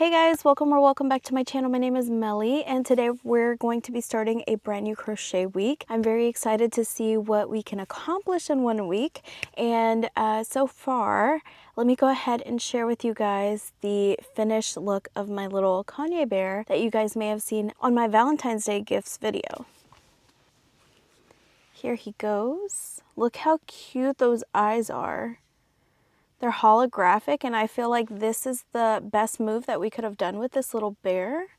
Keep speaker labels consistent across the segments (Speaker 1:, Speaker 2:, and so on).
Speaker 1: Hey guys, welcome back to my channel. My name is Melly and today we're going to be starting a brand new crochet week. I'm very excited to see what we can accomplish in 1 week, and so far let me go ahead and share with you guys the finished look of my little Kanye bear that you guys may have seen on my Valentine's Day gifts video. Here he goes. Look how cute those eyes are. They're holographic, and I feel like this is the best move that we could have done with this little bear.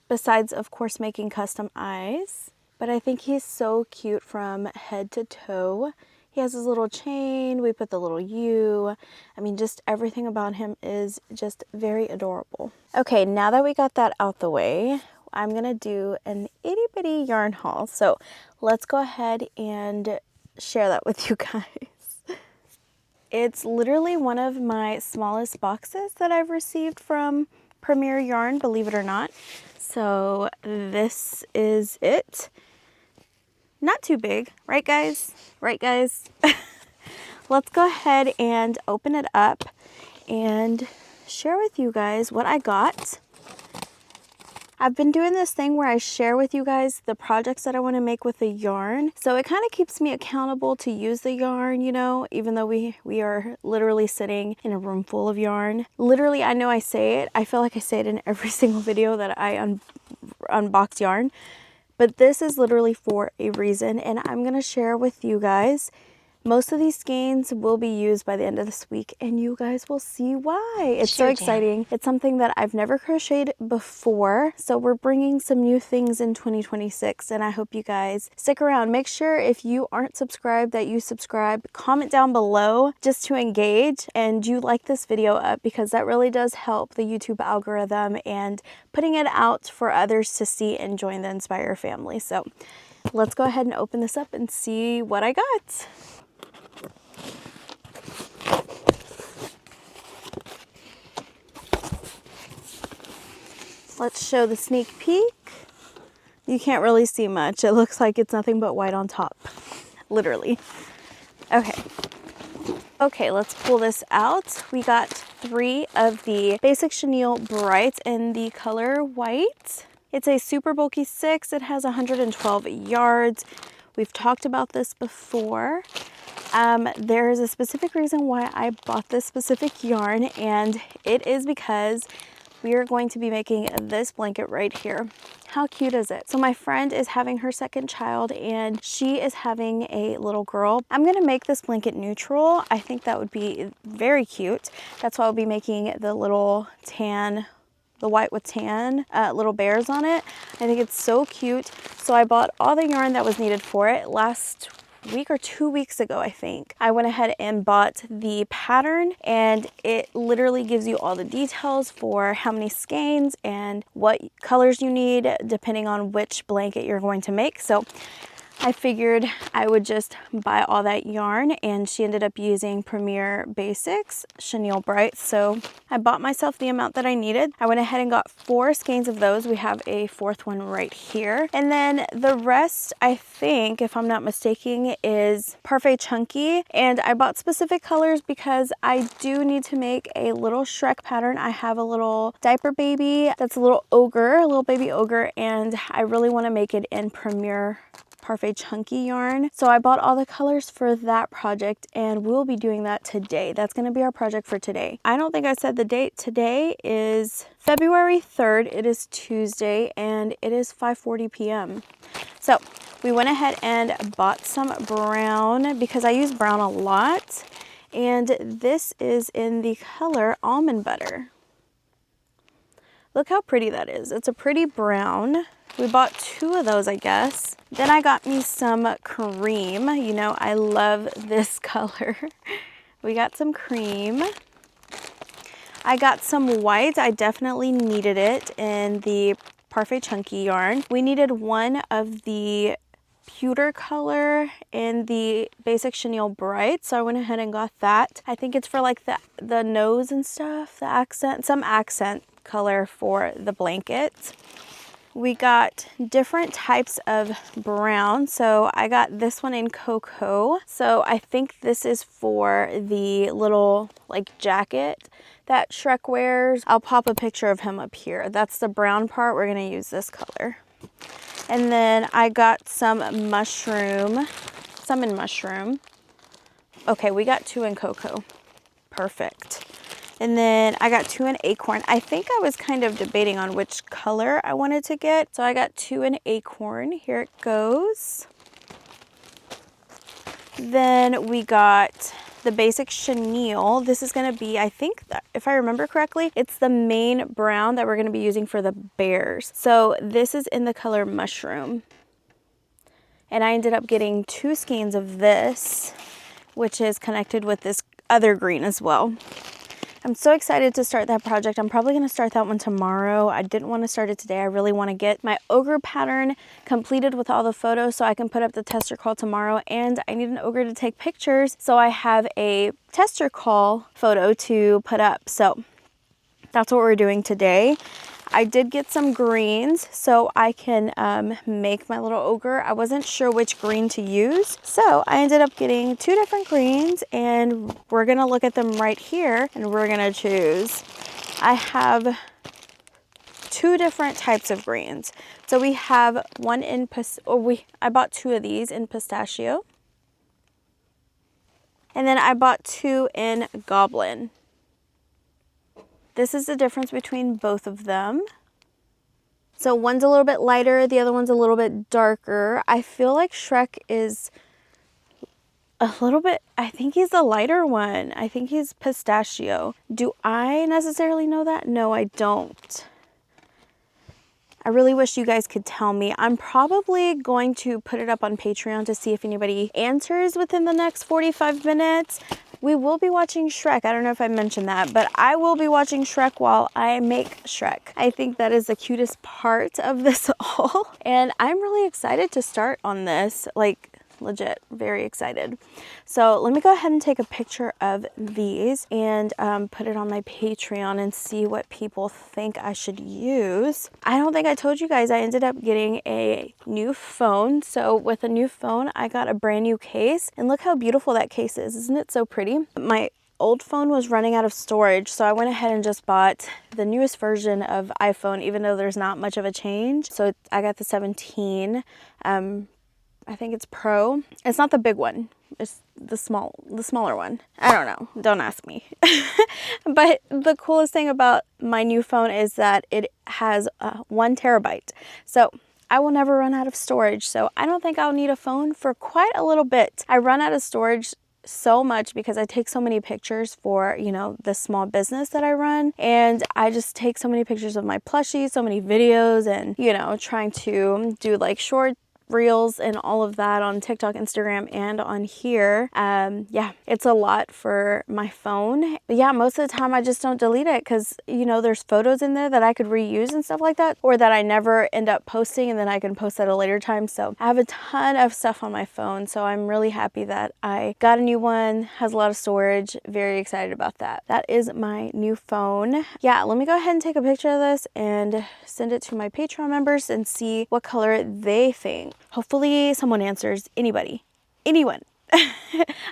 Speaker 1: Besides, of course, making custom eyes. But I think he's so cute from head to toe. He has his little chain. We put the little U. I mean, just everything about him is just very adorable. Okay, now that we got that out the way, I'm going to do an itty bitty yarn haul. So let's go ahead and share that with you guys. It's literally one of my smallest boxes that I've received from Premier Yarn, believe it or not. So this is it. Not too big, right guys? Right guys? Let's go ahead and open it up and share with you guys what I got. I've been doing this thing where I share with you guys the projects that I want to make with the yarn. So it kind of keeps me accountable to use the yarn, you know, even though we are literally sitting in a room full of yarn. Literally, I know I say it. I feel like I say it in every single video that I unbox yarn. But this is literally for a reason, and I'm going to share with you guys. Most of these skeins will be used by the end of this week, and you guys will see why. It's so exciting. It's something that I've never crocheted before, so we're bringing some new things in 2026, and I hope you guys stick around. Make sure if you aren't subscribed that you subscribe. Comment down below just to engage, and you like this video up, because that really does help the YouTube algorithm and putting it out for others to see and join the Inspire family. So let's go ahead and open this up and see what I got. Let's show the sneak peek. You can't really see much. It looks like it's nothing but white on top, literally. Okay, let's pull this out. We got 3 of the basic chenille brights in the color white. It's a super bulky 6. It has 112 yards. We've talked about this before. There is a specific reason why I bought this specific yarn, and it is because we are going to be making this blanket right here. How cute is it? So my friend is having her second child, and she is having a little girl. I'm gonna make this blanket neutral. I think that would be very cute. That's why I'll be making the little tan, the white with tan little bears on it. I think it's so cute. So I bought all the yarn that was needed for it last week or 2 weeks ago, I think. I went ahead and bought the pattern, and it literally gives you all the details for how many skeins and what colors you need depending on which blanket you're going to make. So I figured I would just buy all that yarn, and she ended up using Premier Basics chenille bright. So I bought myself the amount that I needed. I went ahead and got 4 skeins of those. We have a 4th one right here. And then the rest, I think, if I'm not mistaken, is Parfait Chunky. And I bought specific colors because I do need to make a little Shrek pattern. I have a little diaper baby that's a little ogre, a little baby ogre, and I really want to make it in Premier Parfait Chunky yarn. So I bought all the colors for that project, and we'll be doing that today. That's going to be our project for today. I don't think I said the date. Today is February 3rd. It is Tuesday, and it is 5:40 p.m. So we went ahead and bought some brown because I use brown a lot, and this is in the color Almond Butter. Look how pretty that is. It's a pretty brown. We bought 2 of those, I guess. Then I got me some cream. You know, I love this color. We got some cream. I got some white. I definitely needed it in the Parfait Chunky yarn. We needed 1 of the pewter color in the basic chenille bright, so I went ahead and got that. I think it's for like the nose and stuff, the accent, some accent color for the blanket. We got different types of brown. So I got this one in cocoa. So I think this is for the little like jacket that Shrek wears. I'll pop a picture of him up here. That's the brown part. We're gonna use this color. And then I got some mushroom, some in mushroom. Okay, we got 2 in cocoa. Perfect. And then I got 2 in acorn. I think I was kind of debating on which color I wanted to get. So I got 2 in acorn. Here it goes. Then we got the basic chenille. This is going to be, I think, that, if I remember correctly, it's the main brown that we're going to be using for the bears. So this is in the color mushroom. And I ended up getting 2 skeins of this, which is connected with this other green as well. I'm so excited to start that project. I'm probably going to start that one tomorrow. I didn't want to start it today. I really want to get my ogre pattern completed with all the photos so I can put up the tester call tomorrow. And I need an ogre to take pictures, so I have a tester call photo to put up. So that's what we're doing today. I did get some greens so I can make my little ogre. I wasn't sure which green to use, so I ended up getting 2 different greens, and we're gonna look at them right here and we're gonna choose. I have 2 different types of greens. So we have one in I bought 2 of these in pistachio, and then I bought 2 in goblin. This is the difference between both of them. So one's a little bit lighter, the other one's a little bit darker. I feel like Shrek is a little bit, I think he's the lighter one. I think he's pistachio. Do I necessarily know that? No, I don't. I really wish you guys could tell me. I'm probably going to put it up on Patreon to see if anybody answers within the next 45 minutes. We will be watching Shrek. I don't know if I mentioned that, but I will be watching Shrek while I make Shrek. I think that is the cutest part of this all. And I'm really excited to start on this, like legit, very excited. So let me go ahead and take a picture of these and put it on my Patreon and see what people think I should use. I don't think I told you guys I ended up getting a new phone. So with a new phone, I got a brand new case, and look how beautiful that case is. Isn't it so pretty? My old phone was running out of storage, so I went ahead and just bought the newest version of iPhone, even though there's not much of a change. So I got the 17. I think it's Pro. It's not the big one. It's the smaller one. I don't know. Don't ask me. But the coolest thing about my new phone is that it has 1 terabyte. So I will never run out of storage. So I don't think I'll need a phone for quite a little bit. I run out of storage so much because I take so many pictures for, you know, the small business that I run, and I just take so many pictures of my plushies, so many videos, and, you know, trying to do like short reels and all of that on TikTok, Instagram, and on here. Yeah, it's a lot for my phone. But yeah, most of the time I just don't delete it because, you know, there's photos in there that I could reuse and stuff like that, or that I never end up posting and then I can post at a later time. So I have a ton of stuff on my phone, so I'm really happy that I got a new one. Has a lot of storage. Very excited about that. That is my new phone. Yeah, let me go ahead and take a picture of this and send it to my Patreon members and see what color they think. Hopefully someone answers. Anybody. Anyone.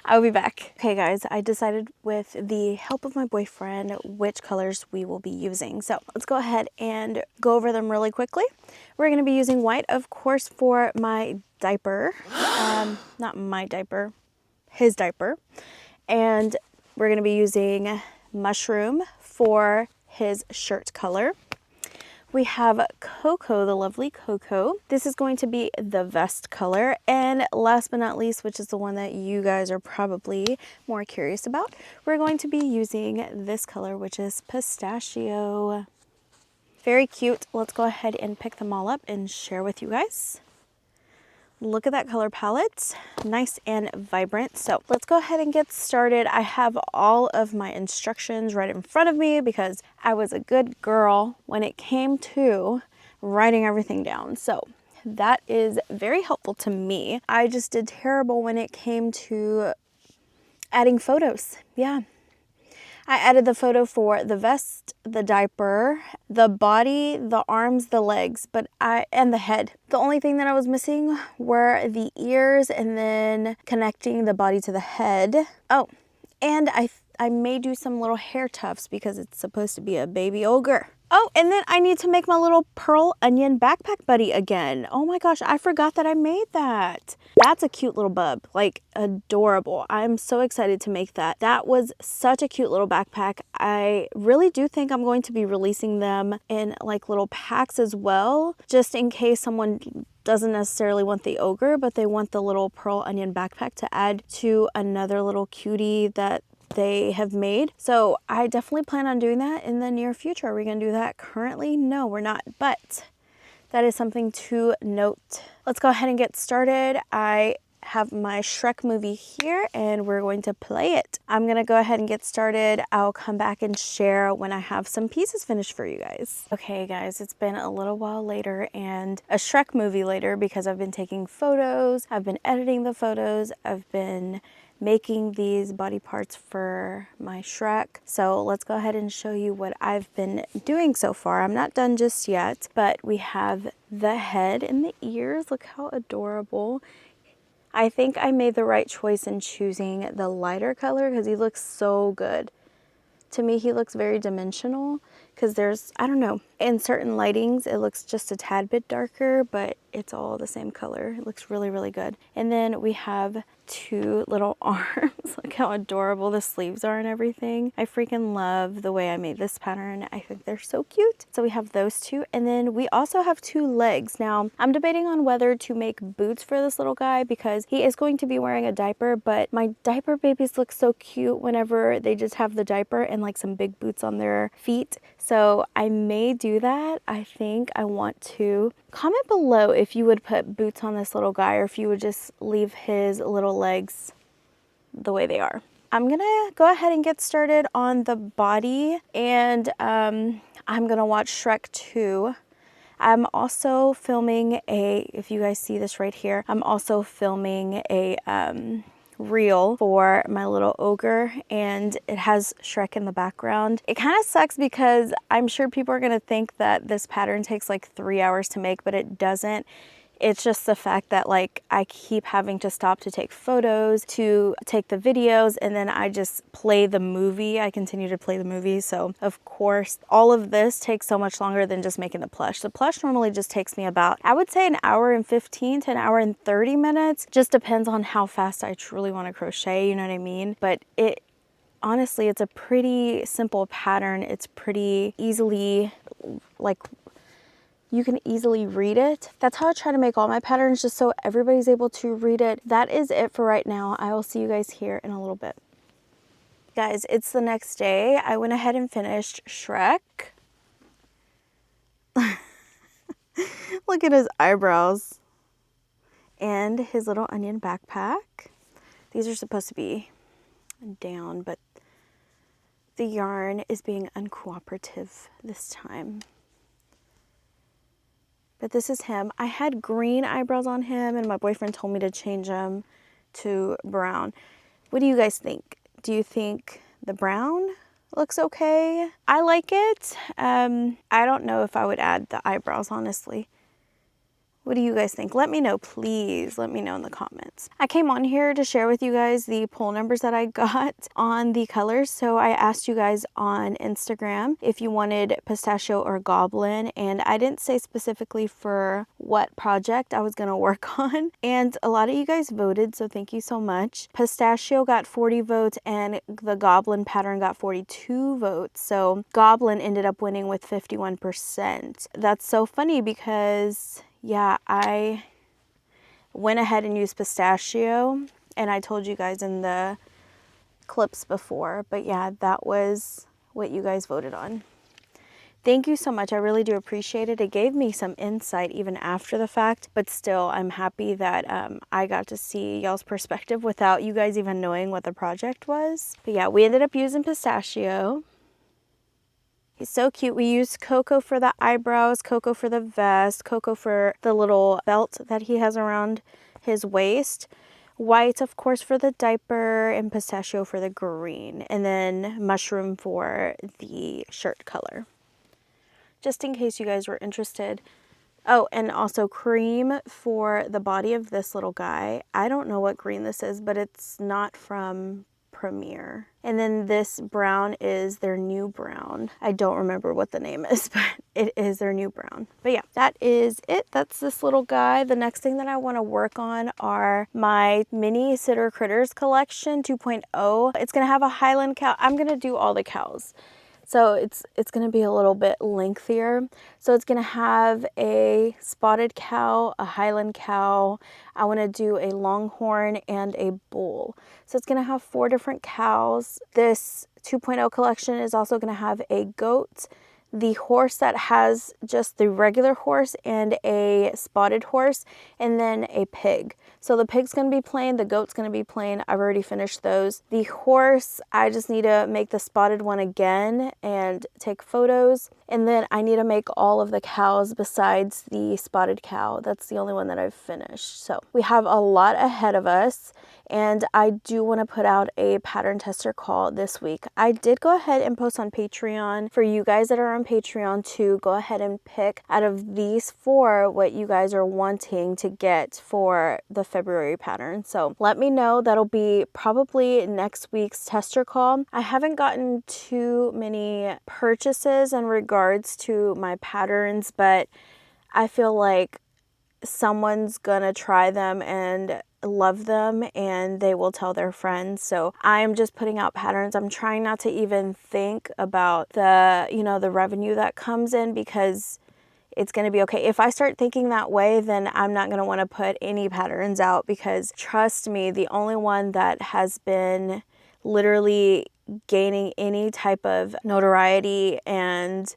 Speaker 1: I'll be back. Okay guys, I decided with the help of my boyfriend which colors we will be using. So let's go ahead and go over them really quickly. We're going to be using white, of course, for my diaper. Not my diaper, his diaper. And we're going to be using mushroom for his shirt color. We have Cocoa, the lovely Cocoa. This is going to be the vest color. And last but not least, which is the one that you guys are probably more curious about, we're going to be using this color, which is pistachio. Very cute. Let's go ahead and pick them all up and share with you guys. Look at that color palette, nice and vibrant. So let's go ahead and get started. I have all of my instructions right in front of me because I was a good girl when it came to writing everything down. So that is very helpful to me. I just did terrible when it came to adding photos. Yeah. I added the photo for the vest, the diaper, the body, the arms, the legs, and the head. The only thing that I was missing were the ears and then connecting the body to the head. Oh, and I may do some little hair tufts because it's supposed to be a baby ogre. Oh, and then I need to make my little pearl onion backpack buddy again. Oh my gosh, I forgot that I made that. That's a cute little bub, like adorable. I'm so excited to make that. That was such a cute little backpack. I really do think I'm going to be releasing them in like little packs as well, just in case someone doesn't necessarily want the ogre, but they want the little pearl onion backpack to add to another little cutie that they have made. So I definitely plan on doing that in the near future. Are we gonna do that currently? No, we're not, but that is something to note. Let's go ahead and get started. I have my Shrek movie here and we're going to play it. I'm gonna go ahead and get started. I'll come back and share when I have some pieces finished for you guys. Okay guys, it's been a little while later and a Shrek movie later because I've been taking photos, I've been editing the photos, I've been making these body parts for my Shrek. So let's go ahead and show you what I've been doing so far. I'm not done just yet, but we have the head and the ears. Look how adorable. I think I made the right choice in choosing the lighter color because he looks so good. To me, he looks very dimensional because there's, I don't know, in certain lightings, it looks just a tad bit darker, but it's all the same color. It looks really, really good. And then we have two little arms. Look how adorable the sleeves are and everything. I freaking love the way I made this pattern. I think they're so cute. So we have those two. And then we also have two legs. Now, I'm debating on whether to make boots for this little guy because he is going to be wearing a diaper, but my diaper babies look so cute whenever they just have the diaper and like some big boots on their feet. So I may do that. I think I want to. Comment below if you would put boots on this little guy or if you would just leave his little legs the way they are. I'm gonna go ahead and get started on the body and I'm gonna watch Shrek 2. I'm also filming if you guys see this right here, I'm also filming a reel for my little ogre and it has Shrek in the background. It kind of sucks because I'm sure people are going to think that this pattern takes like 3 hours to make, but it doesn't. It's just the fact that like I keep having to stop to take photos, to take the videos, and then I just play the movie. I continue to play the movie. So of course, all of this takes so much longer than just making the plush. The plush normally just takes me about, I would say, an hour and 15 to an hour and 30 minutes. Just depends on how fast I truly want to crochet, you know what I mean? But honestly, it's a pretty simple pattern. It's pretty easily, like, you can easily read it. That's how I try to make all my patterns, just so everybody's able to read it. That is it for right now. I will see you guys here in a little bit. Guys, it's the next day. I went ahead and finished Shrek. Look at his eyebrows and his little onion backpack. These are supposed to be down, but the yarn is being uncooperative this time. But this is him. I had green eyebrows on him and my boyfriend told me to change them to brown. What do you guys think? Do you think the brown looks okay? I like it. I don't know if I would add the eyebrows, honestly. What do you guys think? Let me know, please. Let me know in the comments. I came on here to share with you guys the pull numbers that I got on the colors. So I asked you guys on Instagram if you wanted pistachio or goblin, and I didn't say specifically for what project I was going to work on. And a lot of you guys voted, so thank you so much. Pistachio got 40 votes and the goblin pattern got 42 votes. So goblin ended up winning with 51%. That's so funny because yeah, I went ahead and used pistachio, and I told you guys in the clips before, but yeah, that was what you guys voted on. Thank you so much. I really do appreciate it. It gave me some insight even after the fact, but still, I'm happy that I got to see y'all's perspective without you guys even knowing what the project was. But yeah, we ended up using pistachio. He's so cute. We used Coco for the eyebrows, Coco for the vest, Coco for the little belt that he has around his waist. white, of course, for the diaper, and pistachio for the green, and then mushroom for the shirt color. Just in case you guys were interested. Oh, and also cream for the body of this little guy. I don't know what green this is, but it's not from Premier. And then this brown is their new brown. I don't remember what the name is, but it is their new brown. But yeah, that is it. That's this little guy. The next thing that I want to work on are my mini Sitter Critters collection 2.0. It's going to have a Highland cow. I'm going to do all the cows. So it's going to be a little bit lengthier. So it's going to have a spotted cow, a Highland cow. I want to do a longhorn and a bull. So it's going to have 4 different cows. This 2.0 collection is also going to have a goat, the horse that has just the regular horse, and a spotted horse, and then a pig. So the pig's going to be plain, the goat's going to be plain. I've already finished those. The horse, I just need to make the spotted one again and take photos. And then I need to make all of the cows besides the spotted cow. That's the only one that I've finished. So we have a lot ahead of us. And I do want to put out a pattern tester call this week. I did go ahead and post on Patreon for you guys that are on Patreon to go ahead and pick out of these 4 what you guys are wanting to get for the February pattern. So let me know. That'll be probably next week's tester call. I haven't gotten too many purchases in regards to my patterns, but I feel like someone's gonna try them and love them and they will tell their friends. So I'm just putting out patterns. I'm trying not to even think about the, you know, the revenue that comes in, because it's going to be okay. If I start thinking that way, then I'm not going to want to put any patterns out, because trust me, the only one that has been literally gaining any type of notoriety and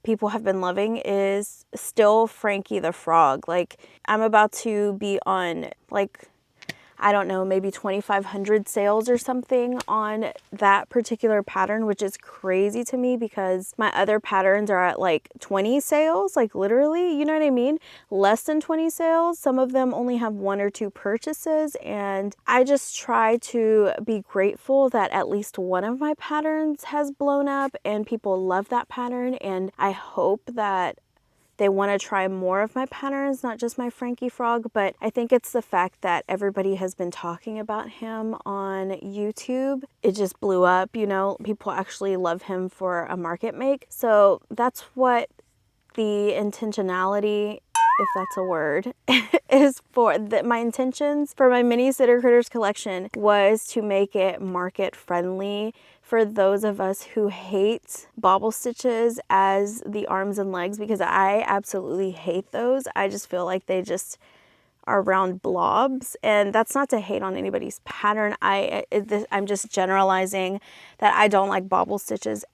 Speaker 1: people have been loving is still Frankie the Frog. Like, I'm about to be on, like, I don't know, maybe 2,500 sales or something on that particular pattern, which is crazy to me because my other patterns are at like 20 sales, like literally, you know what I mean? Less than 20 sales. Some of them only have 1 or 2 purchases, and I just try to be grateful that at least one of my patterns has blown up and people love that pattern, and I hope that they want to try more of my patterns, not just my Frankie Frog. But I think it's the fact that everybody has been talking about him on YouTube. It just blew up, you know, people actually love him for a market make. So that's what the intentionality, if that's a word, is for. My intentions for my mini Sitter Critters collection was to make it market friendly for those of us who hate bobble stitches as the arms and legs, because I absolutely hate those. I just feel like they just are round blobs, and that's not to hate on anybody's pattern. I'm just generalizing that I don't like bobble stitches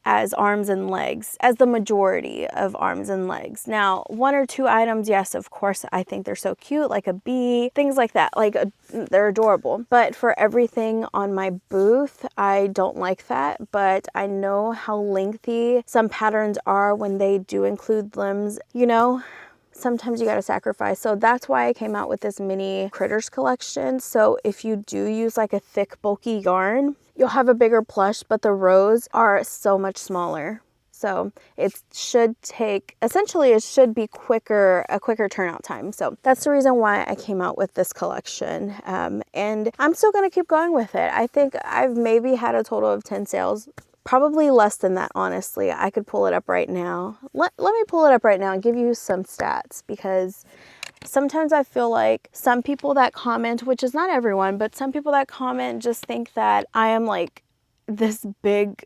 Speaker 1: as arms and legs, as the majority of arms and legs. Now, 1 or 2 items, yes, of course, I think they're so cute, like a bee, things like that, like they're adorable. But for everything on my booth, I don't like that. But I know how lengthy some patterns are when they do include limbs, you know. Sometimes you got to sacrifice. So that's why I came out with this mini critters collection. So if you do use like a thick, bulky yarn, you'll have a bigger plush, but the rows are so much smaller. So it should take, essentially it should be a quicker turnout time. So that's the reason why I came out with this collection. And I'm still going to keep going with it. I think I've maybe had a total of 10 sales. Probably less than that, honestly. I could pull it up right now. Let me pull it up right now and give you some stats, because sometimes I feel like some people that comment, which is not everyone, but some people that comment just think that I am like this big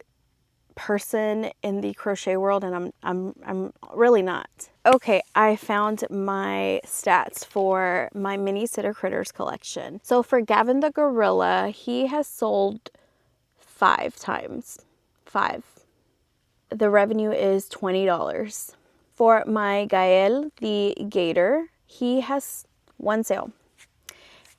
Speaker 1: person in the crochet world, and I'm really not. Okay, I found my stats for my mini Sitter Critters collection. So for Gavin the Gorilla, he has sold 5 times. 5. The revenue is $20. For my Gael the Gator, he has 1 sale.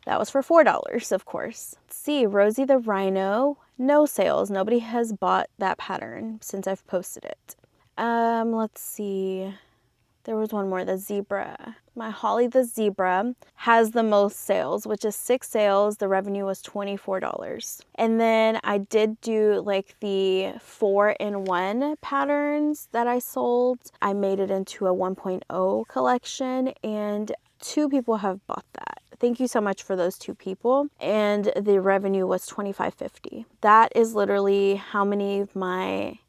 Speaker 1: That was for $4, of course. Let's see, Rosie the Rhino, no sales. Nobody has bought that pattern since I've posted it. Let's see. There was one more, the zebra. My Holly the zebra has the most sales, which is 6 sales. The revenue was $24. And then I did do like the 4-in-1 patterns that I sold. I made it into a 1.0 collection, and 2 people have bought that. Thank you so much for those 2 people. And the revenue was $25.50. That is literally how many my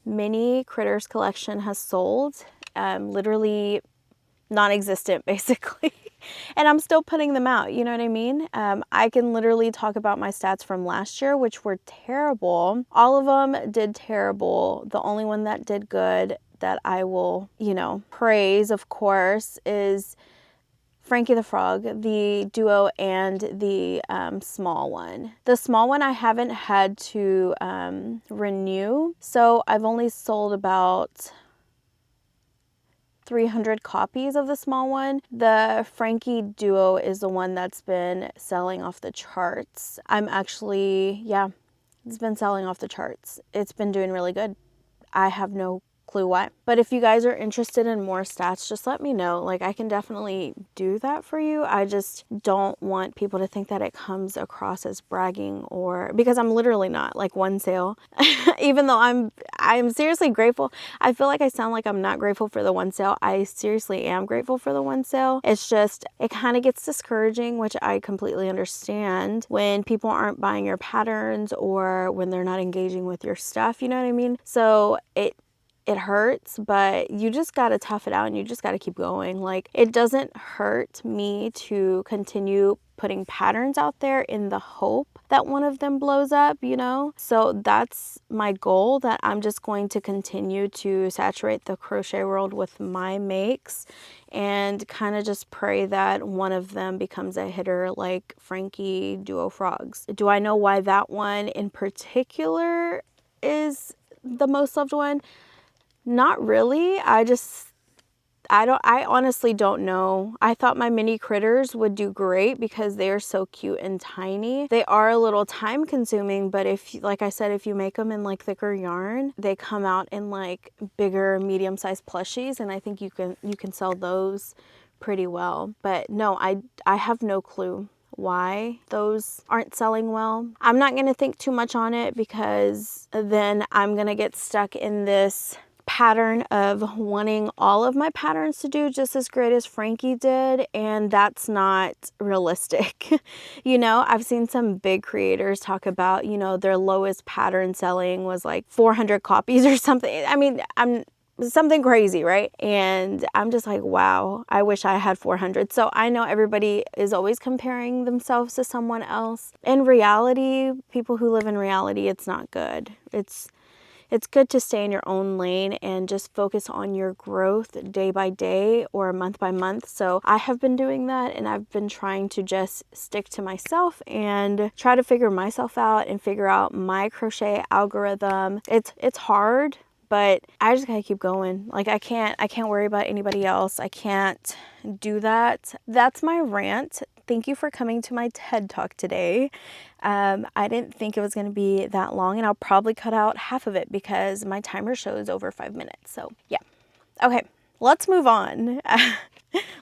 Speaker 1: mini critters collection has sold. Literally non-existent basically. And I'm still putting them out, you know what I mean? I can literally talk about my stats from last year, which were terrible. All of them did terrible. The only one that did good that I will, you know, praise, of course, is Frankie the Frog, the duo, and the small one. The small one I haven't had to renew, so I've only sold about 300 copies of the small one. The Frankie duo is the one that's been selling off the charts. Yeah, it's been selling off the charts. It's been doing really good. I have no clue why. But if you guys are interested in more stats, just let me know. Like, I can definitely do that for you. I just don't want people to think that it comes across as bragging, or because I'm literally not. Like, 1 sale. Even though I'm seriously grateful. I feel like I sound like I'm not grateful for the 1 sale. I seriously am grateful for the 1 sale. It's just, it kind of gets discouraging, which I completely understand, when people aren't buying your patterns or when they're not engaging with your stuff, you know what I mean? So it hurts, but you just got to tough it out and you just got to keep going. Like, it doesn't hurt me to continue putting patterns out there in the hope that one of them blows up, you know? So that's my goal, that I'm just going to continue to saturate the crochet world with my makes and kind of just pray that one of them becomes a hitter, like Frankie Duo Frogs. Do I know why that one in particular is the most loved one? Not really. I honestly don't know. I thought my mini critters would do great because they are so cute and tiny. They are a little time consuming, but if, like I said, if you make them in like thicker yarn, they come out in like bigger, medium-sized plushies, and I think you can sell those pretty well. But no, I have no clue why those aren't selling well. I'm not going to think too much on it, because then I'm going to get stuck in this pattern of wanting all of my patterns to do just as great as Frankie did, and that's not realistic. You know, I've seen some big creators talk about, you know, their lowest pattern selling was like 400 copies or something. I mean, something crazy, right? And I'm just like, wow, I wish I had 400. So I know everybody is always comparing themselves to someone else. In reality, people who live in reality, it's not good. It's good to stay in your own lane and just focus on your growth day by day or month by month. So I have been doing that, and I've been trying to just stick to myself and try to figure myself out and figure out my crochet algorithm. It's hard, but I just gotta keep going. Like, I can't worry about anybody else. I can't do that. That's my rant. Thank you for coming to my TED Talk today. I didn't think it was going to be that long, and I'll probably cut out half of it because my timer shows over 5 minutes. So yeah. Okay, let's move on.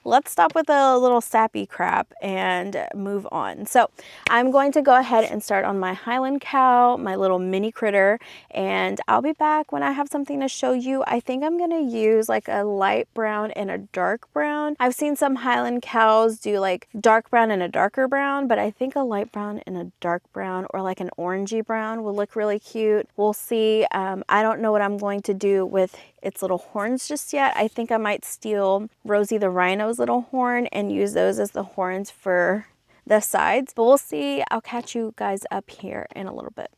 Speaker 1: Let's stop with a little sappy crap and move on. So I'm going to go ahead and start on my Highland cow, my little mini critter, and I'll be back when I have something to show you. I think I'm going to use like a light brown and a dark brown. I've seen some Highland cows do like dark brown and a darker brown, but I think a light brown and a dark brown, or like an orangey brown, will look really cute. We'll see. I don't know what I'm going to do with its little horns just yet. I think I might steal Rosie the Rhino's little horn and use those as the horns for the sides, but we'll see. I'll catch you guys up here in a little bit.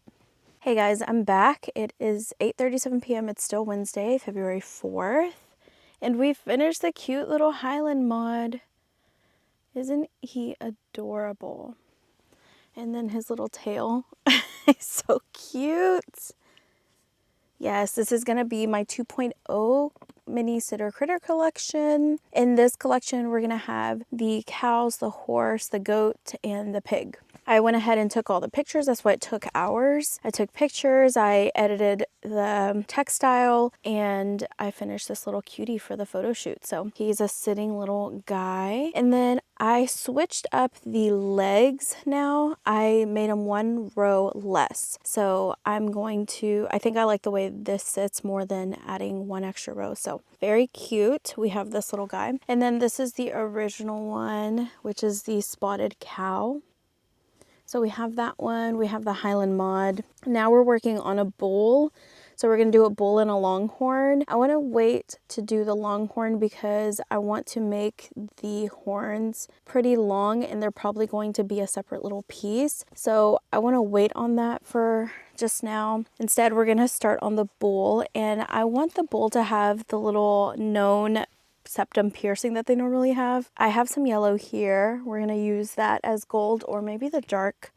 Speaker 1: Hey guys, I'm back. It is 8:37 p.m. It's still Wednesday, February 4th, and we finished the cute little Highland mod. Isn't he adorable? And then his little tail is so cute. Yes, this is going to be my 2.0 mini sitter critter collection. In this collection, we're gonna have the cows, the horse, the goat, and the pig. I went ahead and took all the pictures. That's why it took hours. I took pictures, I edited the textile, and I finished this little cutie for the photo shoot. So he's a sitting little guy. And then I switched up the legs now. I made them one row less. So I'm going to, I think I like the way this sits more than adding one extra row. So very cute. We have this little guy. And then this is the original one, which is the spotted cow. So we have that one, we have the Highland mod. Now we're working on a bull. So we're gonna do a bull and a longhorn. I wanna wait to do the longhorn because I want to make the horns pretty long and they're probably going to be a separate little piece. So I wanna wait on that for just now. Instead, we're gonna start on the bull, and I want the bull to have the little known septum piercing that they normally have. I have some yellow here. We're gonna use that as gold, or maybe the dark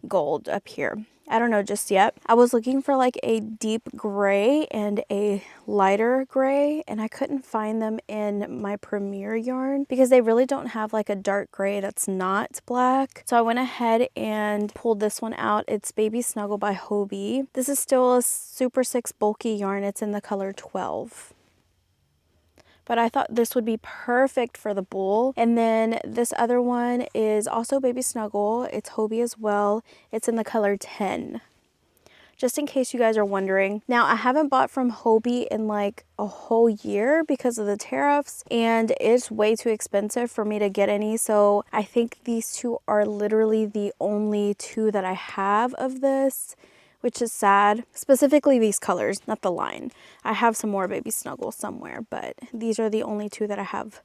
Speaker 1: gold up here. I don't know just yet. I was looking for like a deep gray and a lighter gray, and I couldn't find them in my Premier yarn because they really don't have like a dark gray that's not black. So I went ahead and pulled this one out. It's Baby Snuggle by Hobie. This is still a Super 6 bulky yarn. It's in the color 12. But I thought this would be perfect for the bull. And then this other one is also Baby Snuggle. It's Hobie as well. It's in the color 10. Just in case you guys are wondering. Now, I haven't bought from Hobie in like a whole year because of the tariffs, and it's way too expensive for me to get any. So I think these two are literally the only two that I have of this, which is sad. Specifically these colors, not the line. I have some more Baby Snuggle somewhere, but these are the only two that I have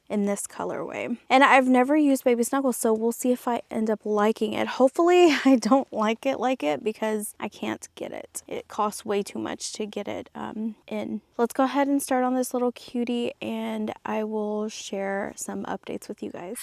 Speaker 1: in this colorway. And I've never used Baby Snuggle, so we'll see if I end up liking it. Hopefully I don't like it because I can't get it. It costs way too much to get it in. Let's go ahead and start on this little cutie, and I will share some updates with you guys.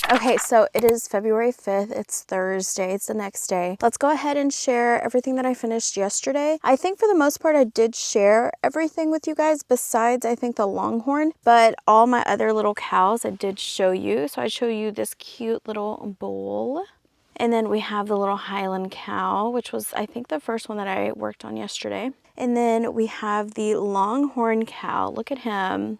Speaker 1: Okay, so it is February 5th. It's Thursday. It's the next day. Let's go ahead and share everything that I finished yesterday. I think for the most part I did share everything with you guys besides I think the longhorn, but all my other little cows I did show you. So I show you this cute little bowl. And then we have the little Highland cow, which was I think the first one that I worked on yesterday. And then we have the longhorn cow. Look at him.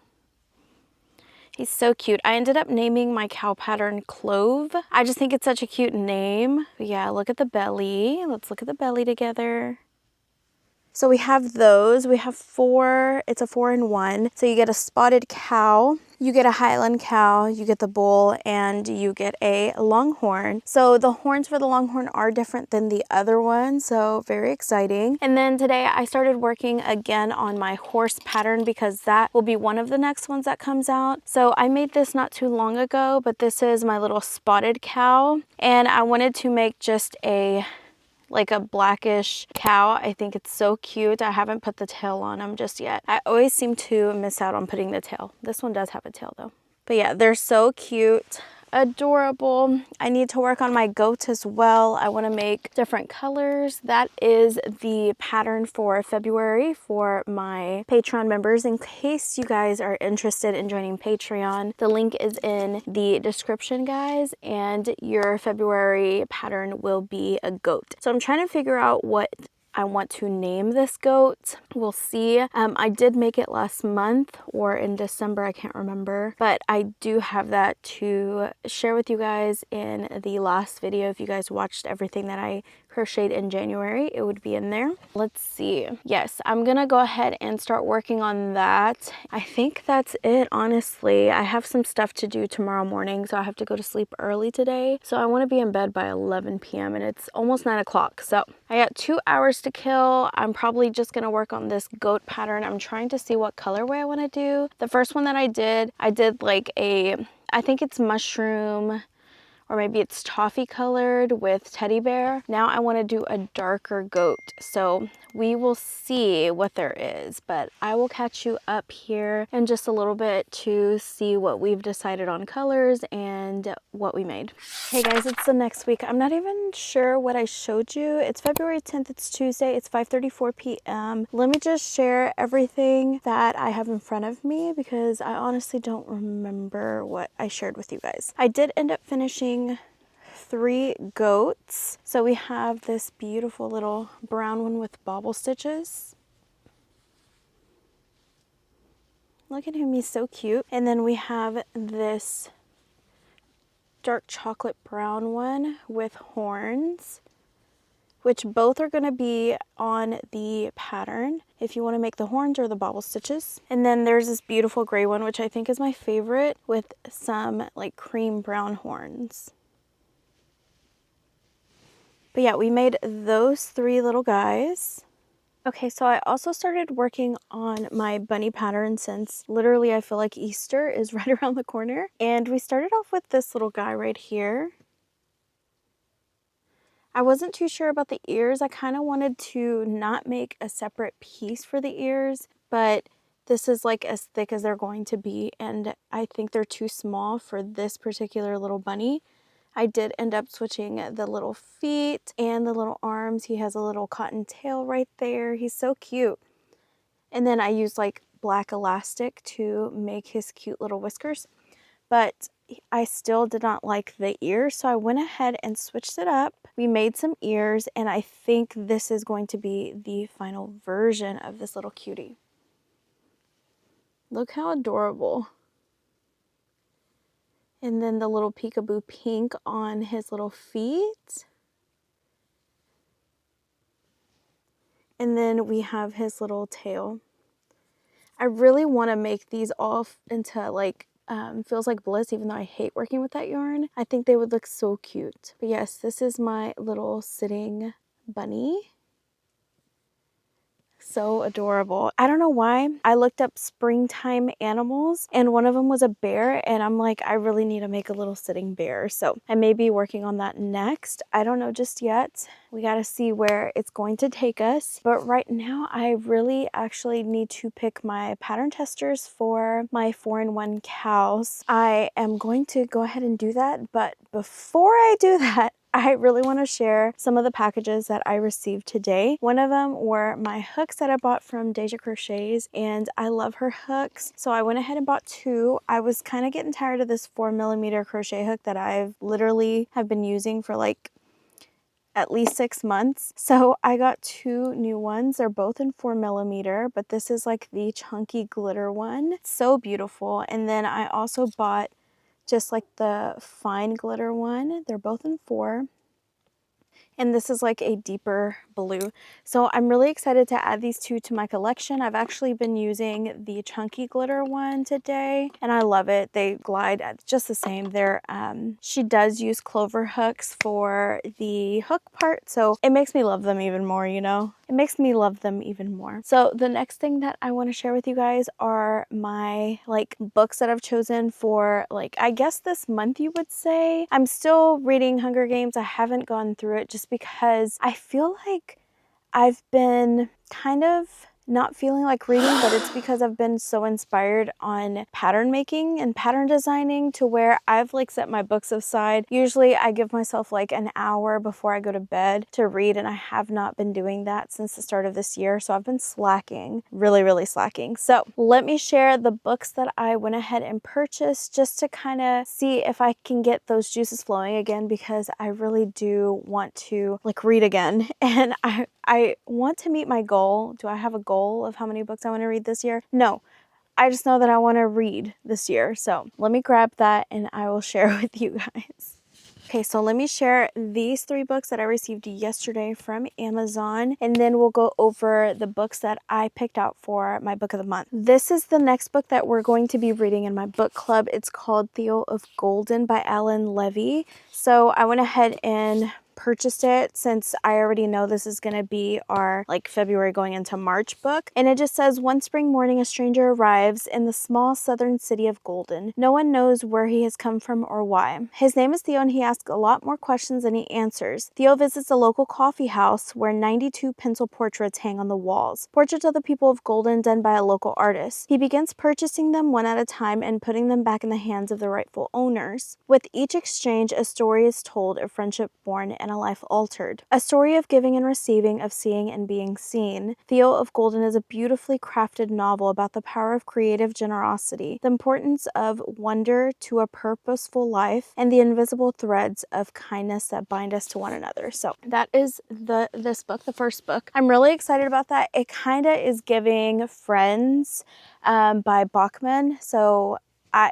Speaker 1: He's so cute. I ended up naming my cow pattern Clove. I just think it's such a cute name. But yeah, look at the belly. Let's look at the belly together. So we have those. We have 4. It's a 4-in-1. So you get a spotted cow, you get a Highland cow, you get the bull, and you get a longhorn. So the horns for the longhorn are different than the other one, so very exciting. And then today I started working again on my horse pattern because that will be one of the next ones that comes out. So I made this not too long ago, but this is my little spotted cow, and I wanted to make just like a blackish cow. I think it's so cute. I haven't put the tail on them just yet. I always seem to miss out on putting the tail. This one does have a tail though. But yeah, they're so cute. Adorable. I need to work on my goat as well. I want to make different colors. That is the pattern for February for my Patreon members. In case you guys are interested in joining Patreon, the link is in the description, guys, and your February pattern will be a goat. So I'm trying to figure out what I want to name this goat. We'll see. I did make it last month or in December, I can't remember, but I do have that to share with you guys in the last video. If you guys watched everything that I crocheted in January, it would be in there. Let's see. Yes, I'm gonna go ahead and start working on that. I think that's it, honestly. I have some stuff to do tomorrow morning, so I have to go to sleep early today. So I want to be in bed by 11 p.m. and it's almost 9 o'clock. So I got 2 hours to kill. I'm probably just gonna work on this goat pattern. I'm trying to see what colorway I want to do. The first one that I did like I think it's mushroom or maybe it's toffee colored with teddy bear. Now I want to do a darker goat. So we will see what there is, but I will catch you up here in just a little bit to see what we've decided on colors and what we made. Hey guys, it's the next week. I'm not even sure what I showed you. It's February 10th, it's Tuesday, it's 5:34 p.m. Let me just share everything that I have in front of me because I honestly don't remember what I shared with you guys. I did end up finishing 3 goats. So we have this beautiful little brown one with bobble stitches. Look at him, he's so cute. And then we have this dark chocolate brown one with horns, which both are going to be on the pattern if you want to make the horns or the bobble stitches. And then there's this beautiful gray one, which I think is my favorite, with some like cream brown horns. But yeah, we made those 3 little guys. Okay, so I also started working on my bunny pattern since literally I feel like Easter is right around the corner. And we started off with this little guy right here. I wasn't too sure about the ears. I kind of wanted to not make a separate piece for the ears, but this is like as thick as they're going to be, and I think they're too small for this particular little bunny. I did end up switching the little feet and the little arms. He has a little cotton tail right there. He's so cute. And then I used like black elastic to make his cute little whiskers. But I still did not like the ears, so I went ahead and switched it up. We made some ears, and I think this is going to be the final version of this little cutie. Look how adorable. And then the little peekaboo pink on his little feet. And then we have his little tail. I really want to make these all into like Feels Like Bliss, even though I hate working with that yarn. I think they would look so cute. But yes, this is my little sitting bunny. So adorable. I don't know why. I looked up springtime animals and one of them was a bear, and I'm like, I really need to make a little sitting bear. So I may be working on that next. I don't know just yet. We got to see where it's going to take us. But right now I really actually need to pick my pattern testers for my 4-in-1 cows. I am going to go ahead and do that. But before I do that, I really want to share some of the packages that I received today. One of them were my hooks that I bought from Deja Crochets, and I love her hooks. So I went ahead and bought 2. I was kind of getting tired of this 4mm crochet hook that I've literally have been using for like at least 6 months. So I got 2 new ones. They're both in 4mm, but this is like the chunky glitter one. It's so beautiful. And then I also bought just like the fine glitter one. They're both in 4. And this is like a deeper blue. So I'm really excited to add these 2 to my collection. I've actually been using the chunky glitter one today, and I love it. They glide just the same. They're she does use clover hooks for the hook part, so it makes me love them even more, you know? It makes me love them even more. So the next thing that I want to share with you guys are my like books that I've chosen for like, I guess this month you would say. I'm still reading Hunger Games. I haven't gone through it just because I feel like I've been kind of not feeling like reading, but it's because I've been so inspired on pattern making and pattern designing to where I've like set my books aside. Usually I give myself like an hour before I go to bed to read, and I have not been doing that since the start of this year. So I've been slacking, really slacking. So let me share the books that I went ahead and purchased just to kind of see if I can get those juices flowing again, because I really do want to like read again. And I want to meet my goal. Do I have a goal of how many books I want to read this year? No, I just know that I want to read this year. So let me grab that and I will share with you guys. Okay, so let me share these 3 books that I received yesterday from Amazon, and then we'll go over the books that I picked out for my book of the month. This is the next book that we're going to be reading in my book club. It's called Theo of Golden by Alan Levy. So I went ahead and purchased it since I already know this is going to be our like February going into March book. And it just says, one spring morning, a stranger arrives in the small southern city of Golden. No one knows where he has come from or why. His name is Theo, and he asks a lot more questions than he answers. Theo visits a local coffee house where 92 pencil portraits hang on the walls. Portraits of the people of Golden done by a local artist. He begins purchasing them one at a time and putting them back in the hands of the rightful owners. With each exchange, a story is told, a friendship born, and a life altered. A story of giving and receiving, of seeing and being seen. Theo of Golden is a beautifully crafted novel about the power of creative generosity, the importance of wonder to a purposeful life, and the invisible threads of kindness that bind us to one another. So that is this book, the first book. I'm really excited about that. It kind of is giving Friends by Bachman. So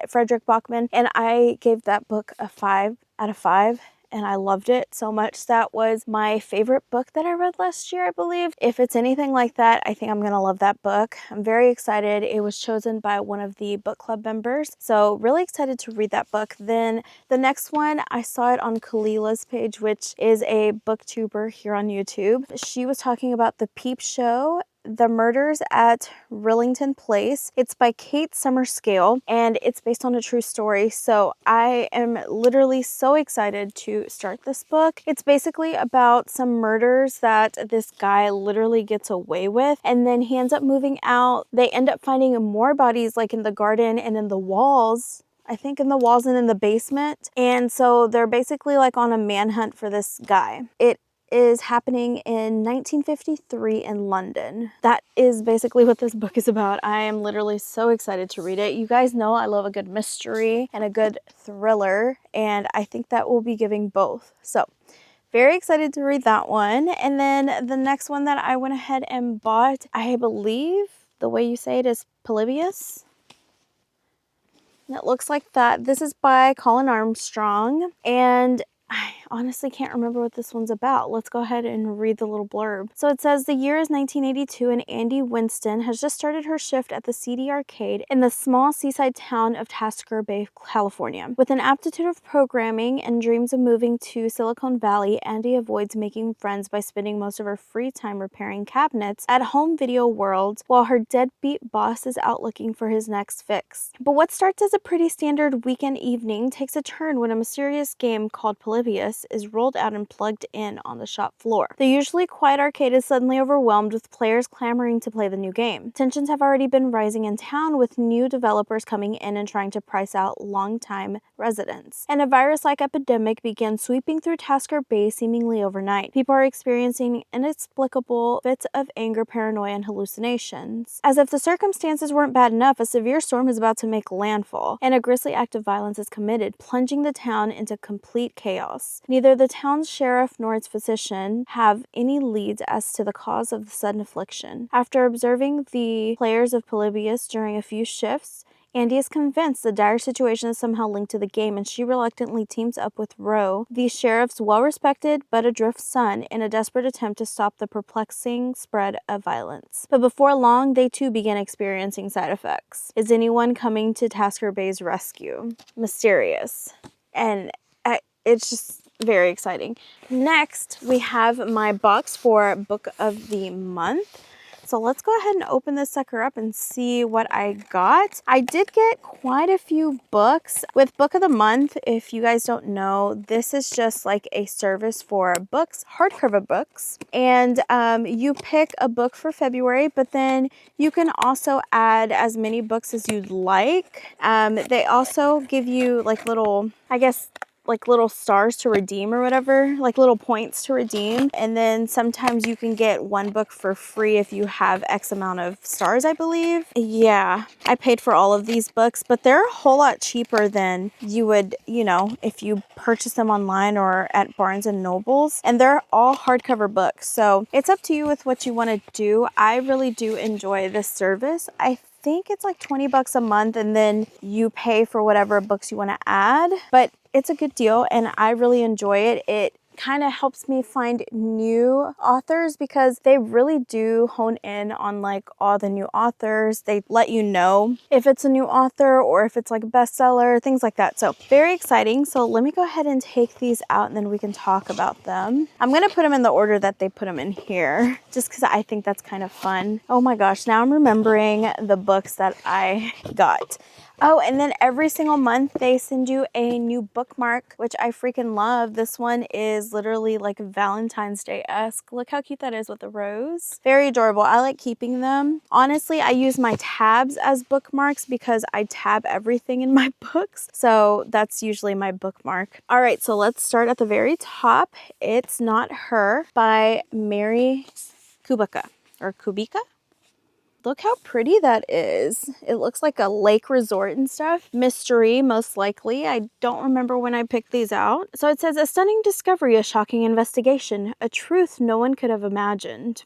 Speaker 1: Frederick Bachman, and I gave that book a 5 out of 5. And I loved it so much. That was my favorite book that I read last year, I believe. If it's anything like that, I think I'm going to love that book. I'm very excited. It was chosen by one of the book club members. So really excited to read that book. Then the next one, I saw it on Kalila's page, which is a booktuber here on YouTube. She was talking about The Peep Show, The Murders at Rillington Place. It's by Kate Summerscale, and it's based on a true story. So I am literally so excited to start this book. It's basically about some murders that this guy literally gets away with, and then he ends up moving out. They end up finding more bodies like in the garden and in the walls. I think in the walls and in the basement. And so they're basically like on a manhunt for this guy. It is happening in 1953 in London. That is basically what this book is about. I am literally so excited to read it. You guys know I love a good mystery and a good thriller, and I think that will be giving both. So very excited to read that one. And then the next one that I went ahead and bought, I believe the way you say it is Polybius. And it looks like that. This is by Colin Armstrong, and I honestly can't remember what this one's about. Let's go ahead and read the little blurb. So it says, the year is 1982 and Andy Winston has just started her shift at the CD Arcade in the small seaside town of Tasker Bay, California. With an aptitude of programming and dreams of moving to Silicon Valley, Andy avoids making friends by spending most of her free time repairing cabinets at Home Video World while her deadbeat boss is out looking for his next fix. But what starts as a pretty standard weekend evening takes a turn when a mysterious game called Polybius is rolled out and plugged in on the shop floor. The usually quiet arcade is suddenly overwhelmed with players clamoring to play the new game. Tensions have already been rising in town, with new developers coming in and trying to price out longtime residents. And a virus-like epidemic began sweeping through Tasker Bay seemingly overnight. People are experiencing inexplicable fits of anger, paranoia, and hallucinations. As if the circumstances weren't bad enough, a severe storm is about to make landfall, and a grisly act of violence is committed, plunging the town into complete chaos. Neither the town's sheriff nor its physician have any leads as to the cause of the sudden affliction. After observing the players of Polybius during a few shifts, Andy is convinced the dire situation is somehow linked to the game, and she reluctantly teams up with Roe, the sheriff's well-respected but adrift son, in a desperate attempt to stop the perplexing spread of violence. But before long, they too begin experiencing side effects. Is anyone coming to Tasker Bay's rescue? Mysterious. And it's just very exciting. Next, we have my box for Book of the Month. So let's go ahead and open this sucker up and see what I got. I did get quite a few books. With Book of the Month, if you guys don't know, this is just like a service for books, hardcover books. And you pick a book for February, but then you can also add as many books as you'd like. They also give you like little, I guess, like little stars to redeem or whatever, like little points to redeem. And then sometimes you can get one book for free if you have X amount of stars, I believe. Yeah, I paid for all of these books, but they're a whole lot cheaper than you would, you know, if you purchase them online or at Barnes and Nobles. And they're all hardcover books. So it's up to you with what you want to do. I really do enjoy this service. I think it's like 20 bucks a month, and then you pay for whatever books you want to add. But it's a good deal and I really enjoy it. It kind of helps me find new authors because they really do hone in on like all the new authors. They let you know if it's a new author or if it's like a bestseller, things like that. So very exciting. So let me go ahead and take these out and then we can talk about them. I'm going to put them in the order that they put them in here just because I think that's kind of fun. Oh my gosh, now I'm remembering the books that I got. Oh, and then every single month they send you a new bookmark, which I freaking love. This one is literally like Valentine's Day-esque. Look how cute that is with the rose. Very adorable. I like keeping them. Honestly, I use my tabs as bookmarks because I tab everything in my books. So that's usually my bookmark. All right, so let's start at the very top. It's Not Her by Mary Kubica or Kubika. Look how pretty that is. It looks like a lake resort and stuff. Mystery, most likely. I don't remember when I picked these out. So it says, a stunning discovery, a shocking investigation, a truth no one could have imagined.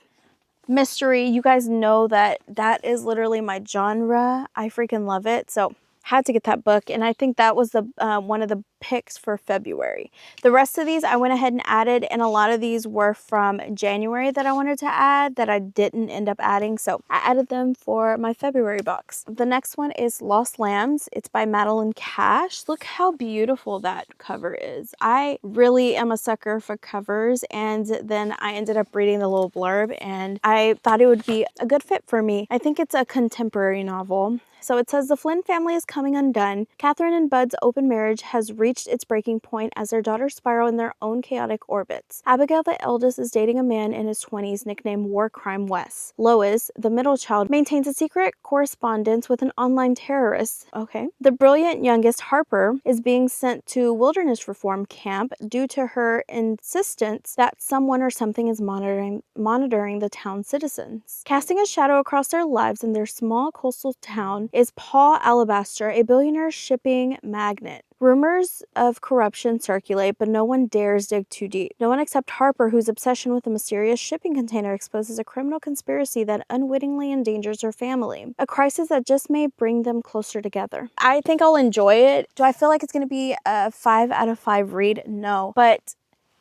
Speaker 1: Mystery, you guys know that that is literally my genre. I freaking love it. So had to get that book, and I think that was the one of the picks for February. The rest of these I went ahead and added, and a lot of these were from January that I wanted to add that I didn't end up adding, so I added them for my February box. The next one is Lost Lambs. It's by Madeline Cash. Look how beautiful that cover is. I really am a sucker for covers, and then I ended up reading the little blurb and I thought it would be a good fit for me. I think it's a contemporary novel. So it says, the Flynn family is coming undone. Catherine and Bud's open marriage has reached its breaking point as their daughters spiral in their own chaotic orbits. Abigail, the eldest, is dating a man in his 20s nicknamed War Crime Wes. Lois, the middle child, maintains a secret correspondence with an online terrorist. Okay. The brilliant youngest, Harper, is being sent to wilderness reform camp due to her insistence that someone or something is monitoring the town's citizens. Casting a shadow across their lives in their small coastal town is Paul Alabaster, a billionaire shipping magnate. Rumors of corruption circulate, but no one dares dig too deep. No one except Harper, whose obsession with a mysterious shipping container exposes a criminal conspiracy that unwittingly endangers her family. A crisis that just may bring them closer together. I think I'll enjoy it. Do I feel like it's going to be a 5 out of 5 read? No. But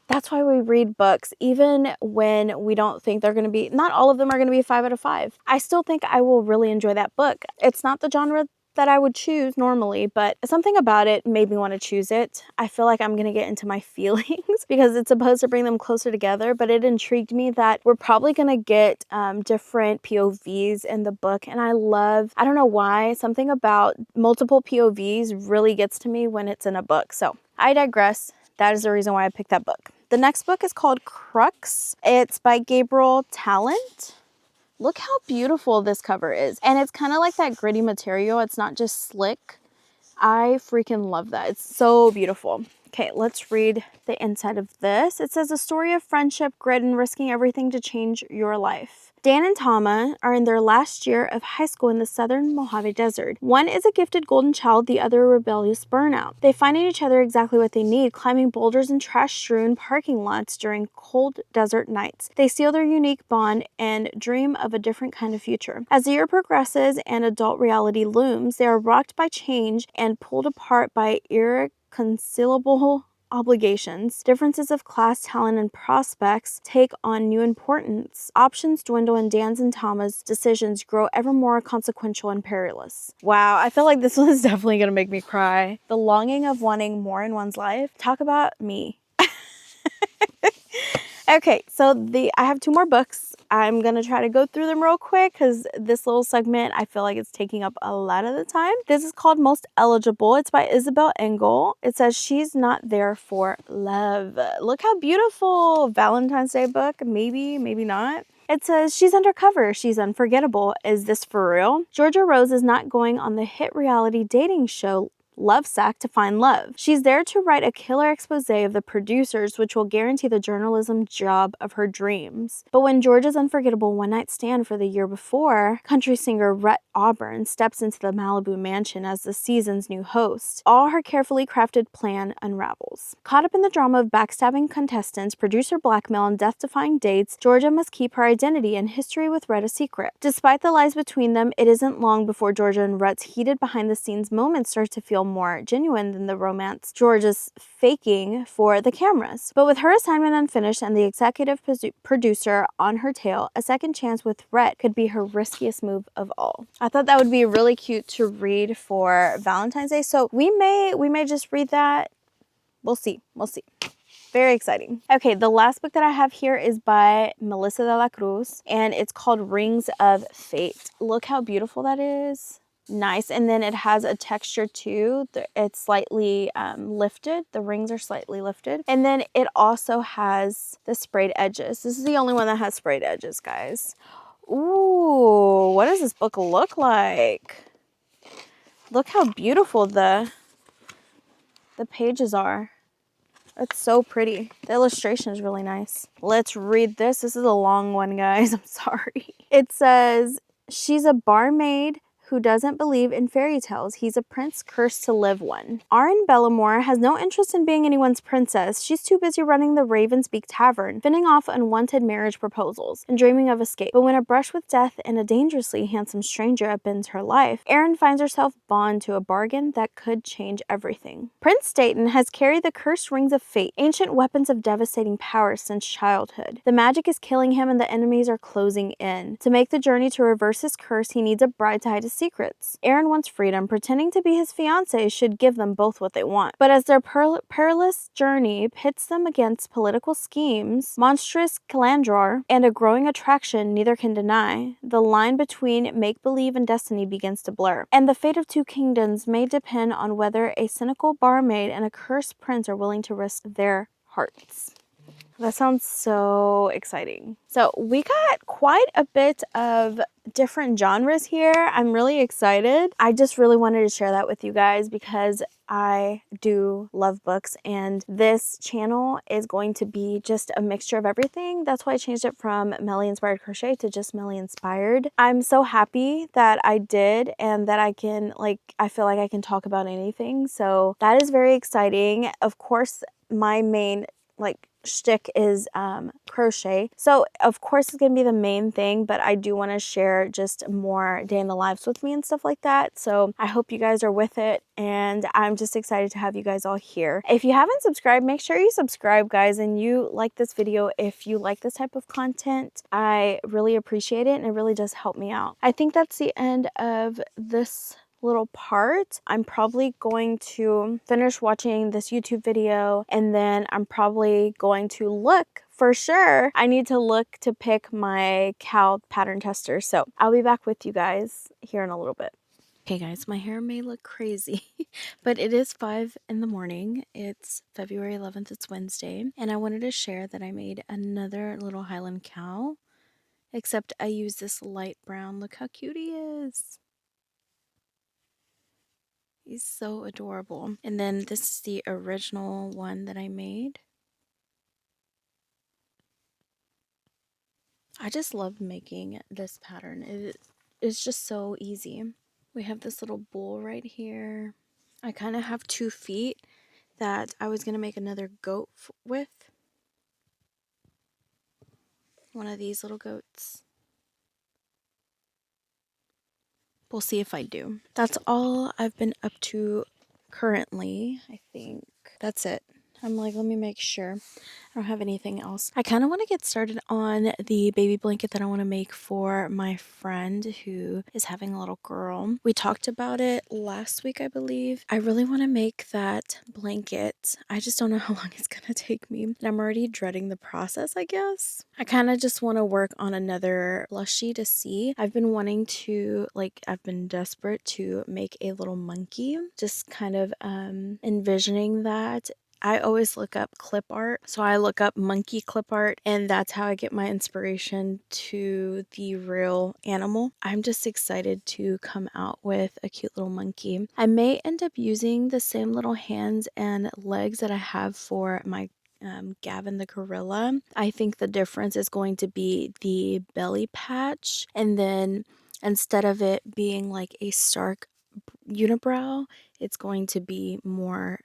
Speaker 1: that's why we read books, even when we don't think they're going to be, not all of them are going to be 5 out of 5. I still think I will really enjoy that book. It's not the genre that I would choose normally, but something about it made me want to choose it. I feel like I'm going to get into my feelings because it's supposed to bring them closer together, but it intrigued me that we're probably going to get different POVs in the book. And I don't know why, something about multiple POVs really gets to me when it's in a book. So I digress. That is the reason why I picked that book. The next book is called Crux. It's by Gabriel Talent. Look how beautiful this cover is. And it's kind of like that gritty material. It's not just slick. I freaking love that. It's so beautiful. Okay, let's read the inside of this. It says, a story of friendship, grit, and risking everything to change your life. Dan and Tama are in their last year of high school in the southern Mojave Desert. One is a gifted golden child, the other a rebellious burnout. They find in each other exactly what they need, climbing boulders and trash-strewn parking lots during cold desert nights. They seal their unique bond and dream of a different kind of future. As the year progresses and adult reality looms, they are rocked by change and pulled apart by irreconcilable obligations. Differences of class, talent, and prospects take on new importance. Options dwindle, and Dan's and Tama's decisions grow ever more consequential and perilous. Wow, I feel like this one is definitely going to make me cry. The longing of wanting more in one's life. Talk about me. Okay, so I have 2 more books. I'm going to try to go through them real quick because this little segment, I feel like it's taking up a lot of the time. This is called Most Eligible. It's by Isabel Engel. It says, she's not there for love. Look how beautiful. Valentine's Day book. Maybe, maybe not. It says, she's undercover. She's unforgettable. Is this for real? Georgia Rose is not going on the hit reality dating show Love Sack to find love. She's there to write a killer expose of the producers, which will guarantee the journalism job of her dreams. But when Georgia's unforgettable one-night stand for the year before, country singer Rhett Auburn steps into the Malibu mansion as the season's new host, all her carefully crafted plan unravels. Caught up in the drama of backstabbing contestants, producer blackmail, and death-defying dates, Georgia must keep her identity and history with Rhett a secret. Despite the lies between them, it isn't long before Georgia and Rhett's heated behind-the-scenes moments start to feel feel more genuine than the romance George is faking for the cameras. But with her assignment unfinished and the executive producer on her tail, a second chance with Rhett could be her riskiest move of all. I thought that would be really cute to read for Valentine's Day. So we may just read that. We'll see. We'll see. Very exciting. Okay, the last book that I have here is by Melissa de la Cruz, and it's called Rings of Fate. Look how beautiful that is. Nice. And then it has a texture too. It's slightly lifted. The rings are slightly lifted. And then it also has the sprayed edges. This is the only one that has sprayed edges, guys. Ooh, what does this book look like? Look how beautiful the pages are. It's so pretty. The illustration is really nice. Let's read this. This is a long one, guys. I'm sorry. It says, she's a barmaid who doesn't believe in fairy tales. He's a prince cursed to live one. Arin Bellamore has no interest in being anyone's princess. She's too busy running the Raven's Beak Tavern, fending off unwanted marriage proposals, and dreaming of escape. But when a brush with death and a dangerously handsome stranger upends her life, Arin finds herself bound to a bargain that could change everything. Prince Staten has carried the cursed rings of fate, ancient weapons of devastating power since childhood. The magic is killing him and the enemies are closing in. To make the journey to reverse his curse, he needs a bride to hide his secrets. Arin wants freedom. Pretending to be his fiancée should give them both what they want. But as their perilous journey pits them against political schemes, monstrous Calandrar, and a growing attraction neither can deny, the line between make-believe and destiny begins to blur. And the fate of two kingdoms may depend on whether a cynical barmaid and a cursed prince are willing to risk their hearts. That sounds so exciting. So we got quite a bit of different genres here. I'm really excited. I just really wanted to share that with you guys because I do love books, and this channel is going to be just a mixture of everything. That's why I changed it from Melly-Inspired Crochet to just Melly-Inspired. I'm so happy that I did, and that I can, I feel like I can talk about anything. So that is very exciting. Of course, my main shtick is crochet, so of course it's gonna be the main thing, but I do want to share just more day in the lives with me and stuff like that. So I hope you guys are with it, and I'm just excited to have you guys all here. If you haven't subscribed, make sure you subscribe, guys, and you like this video. If you like this type of content, I really appreciate it, and it really does help me out. I think that's the end of this little part. I'm probably going to finish watching this YouTube video, and then I'm probably going to look for sure. I need to look to pick my cow pattern tester. So I'll be back with you guys here in a little bit. Okay guys, my hair may look crazy, but it is 5 in the morning. It's February 11th, it's Wednesday, and I wanted to share that I made another little Highland cow, except I use this light brown. Look how cute he is. He's so adorable. And then this is the original one that I made. I just love making this pattern. It's just so easy. We have this little bowl right here. I kind of have 2 feet that I was going to make another goat with. One of these little goats. We'll see if I do. That's all I've been up to currently, I think. That's it. I'm like, let me make sure I don't have anything else. I kind of want to get started on the baby blanket that I want to make for my friend who is having a little girl. We talked about it last week, I believe. I really want to make that blanket. I just don't know how long it's going to take me. And I'm already dreading the process, I guess. I kind of just want to work on another plushie to see. I've been wanting to, I've been desperate to make a little monkey. Just kind of envisioning that. I always look up clip art. So I look up monkey clip art, and that's how I get my inspiration to the real animal. I'm just excited to come out with a cute little monkey. I may end up using the same little hands and legs that I have for my Gavin the gorilla. I think the difference is going to be the belly patch, and then instead of it being like a stark unibrow, it's going to be more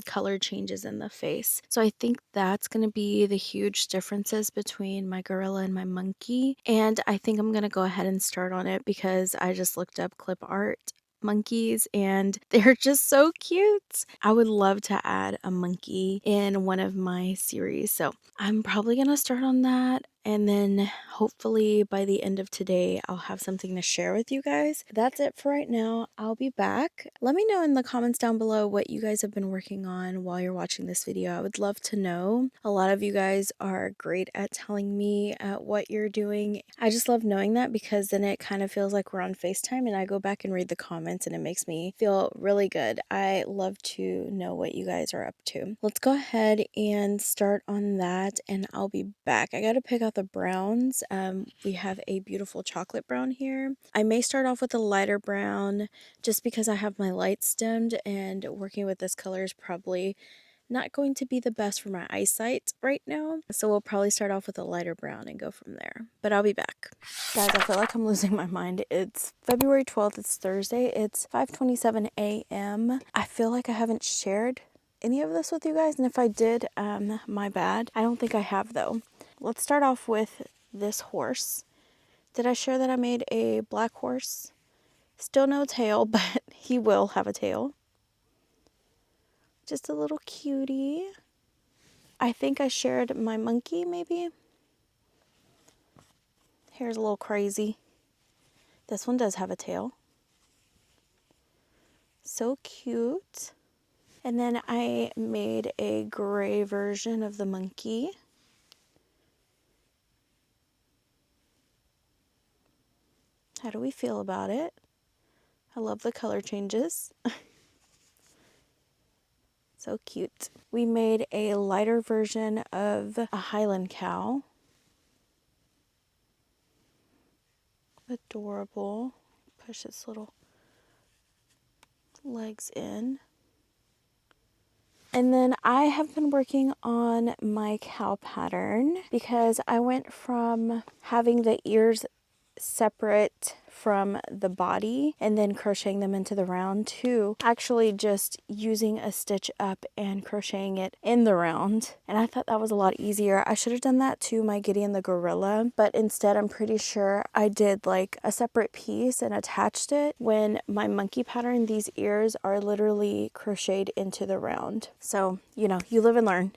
Speaker 1: color changes in the face. So I think that's going to be the huge differences between my gorilla and my monkey. And I think I'm going to go ahead and start on it because I just looked up clip art monkeys and they're just so cute. I would love to add a monkey in one of my series. So I'm probably going to start on that. And then hopefully by the end of today, I'll have something to share with you guys. That's it for right now. I'll be back. Let me know in the comments down below what you guys have been working on while you're watching this video. I would love to know. A lot of you guys are great at telling me what you're doing. I just love knowing that because then it kind of feels like we're on FaceTime and I go back and read the comments and it makes me feel really good. I love to know what you guys are up to. Let's go ahead and start on that and I'll be back. I got to pick out the browns. We have a beautiful chocolate brown here. I may start off with a lighter brown just because I have my lights dimmed and working with this color is probably not going to be the best for my eyesight right now. So we'll probably start off with a lighter brown and go from there. But I'll be back. Guys, I feel like I'm losing my mind. It's February 12th. It's Thursday. It's 5:27 a.m. I feel like I haven't shared any of this with you guys. And if I did, my bad. I don't think I have though. Let's start off with this horse. Did I share that I made a black horse? Still no tail, but he will have a tail. Just a little cutie. I think I shared my monkey, maybe. Hair's a little crazy. This one does have a tail. So cute. And then I made a gray version of the monkey. How do we feel about it? I love the color changes. So cute. We made a lighter version of a Highland cow. Adorable. Push its little legs in. And then I have been working on my cow pattern because I went from having the ears separate from the body and then crocheting them into the round to actually just using a stitch up and crocheting it in the round. And I thought that was a lot easier. I should have done that to my Gideon the gorilla, but instead I'm pretty sure I did like a separate piece and attached it. When my monkey pattern, these ears are literally crocheted into the round. So, you know, you live and learn.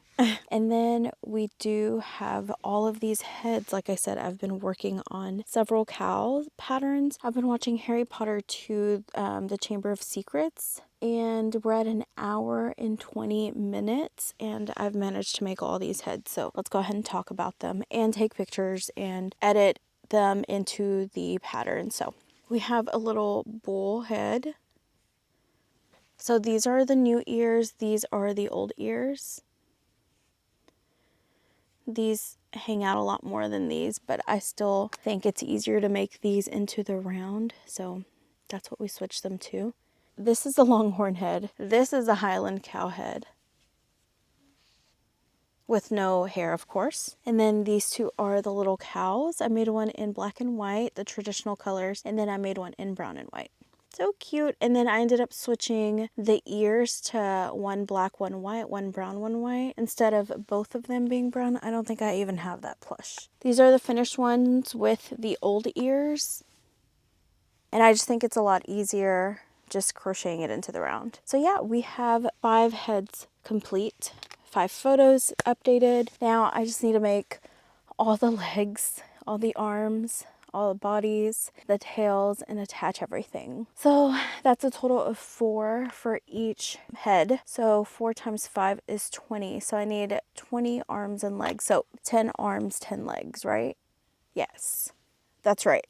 Speaker 1: And then we do have all of these heads. Like I said, I've been working on several cow patterns. I've been watching Harry Potter 2, the Chamber of Secrets, and we're at an hour and 20 minutes and I've managed to make all these heads. So let's go ahead and talk about them and take pictures and edit them into the pattern. So we have a little bull head. So these are the new ears. These are the old ears. These hang out a lot more than these, but I still think it's easier to make these into the round. So that's what we switched them to. This is the longhorn head. This is a Highland cow head. With no hair, of course. And then these two are the little cows. I made one in black and white, the traditional colors, and then I made one in brown and white. So cute. And then I ended up switching the ears to one black, one white, one brown, one white, instead of both of them being brown. I don't think I even have that plush. These are the finished ones with the old ears. And I just think it's a lot easier just crocheting it into the round. So yeah, we have 5 heads complete, 5 photos updated. Now I just need to make all the legs, all the arms, all the bodies, the tails, and attach everything. So that's a total of 4 for each head. So 4 times 5 is 20. So I need 20 arms and legs. So 10 arms, 10 legs, right? Yes, that's right.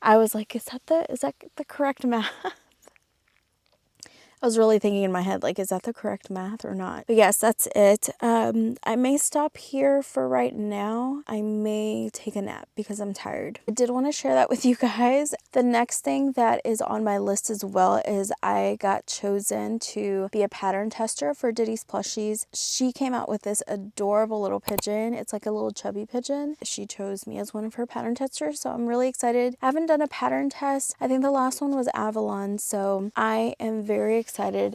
Speaker 1: I was like, is that the correct math? I was really thinking in my head, like, is that the correct math or not? But yes, that's it. I may stop here for right now. I may take a nap because I'm tired. I did want to share that with you guys. The next thing that is on my list as well is I got chosen to be a pattern tester for Didsplushies. She came out with this adorable little pigeon. It's like a little chubby pigeon. She chose me as one of her pattern testers, so I'm really excited. I haven't done a pattern test. I think the last one was Avalon, so I am very excited.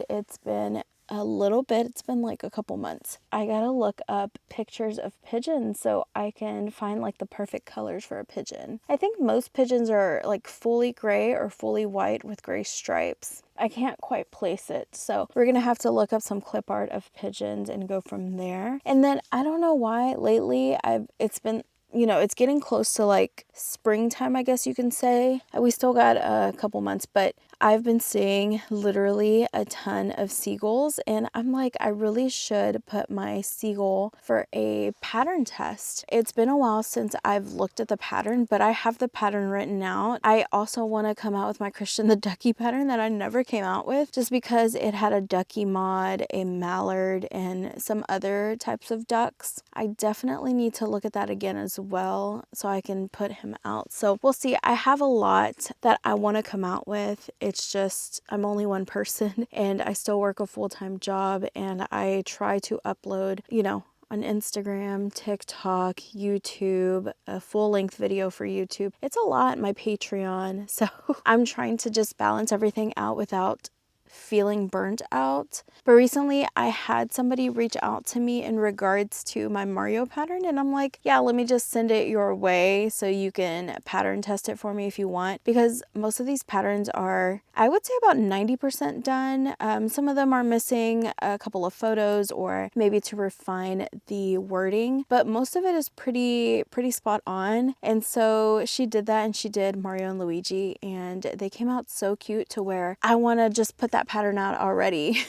Speaker 1: It's been a little bit. It's been like a couple months. I gotta look up pictures of pigeons so I can find like the perfect colors for a pigeon. I think most pigeons are like fully gray or fully white with gray stripes. I can't quite place it, so we're gonna have to look up some clip art of pigeons and go from there. And then I don't know why lately it's been, you know, it's getting close to like springtime, I guess you can say. We still got a couple months, but I've been seeing literally a ton of seagulls, and I'm like, I really should put my seagull for a pattern test. It's been a while since I've looked at the pattern, but I have the pattern written out. I also want to come out with my Christian the Ducky pattern that I never came out with, just because it had a ducky mod, a mallard, and some other types of ducks. I definitely need to look at that again as well so I can put him out. So we'll see. I have a lot that I want to come out with. It's just I'm only one person and I still work a full-time job, and I try to upload, you know, on Instagram, TikTok, YouTube, a full-length video for YouTube. It's a lot, my Patreon. So I'm trying to just balance everything out without feeling burnt out. But recently I had somebody reach out to me in regards to my Mario pattern, and I'm like, yeah, let me just send it your way so you can pattern test it for me if you want, because most of these patterns are, I would say, about 90% done. Some of them are missing a couple of photos or maybe to refine the wording, but most of it is pretty spot on. And so she did that, and she did Mario and Luigi, and they came out so cute to where I want to just put that pattern out already.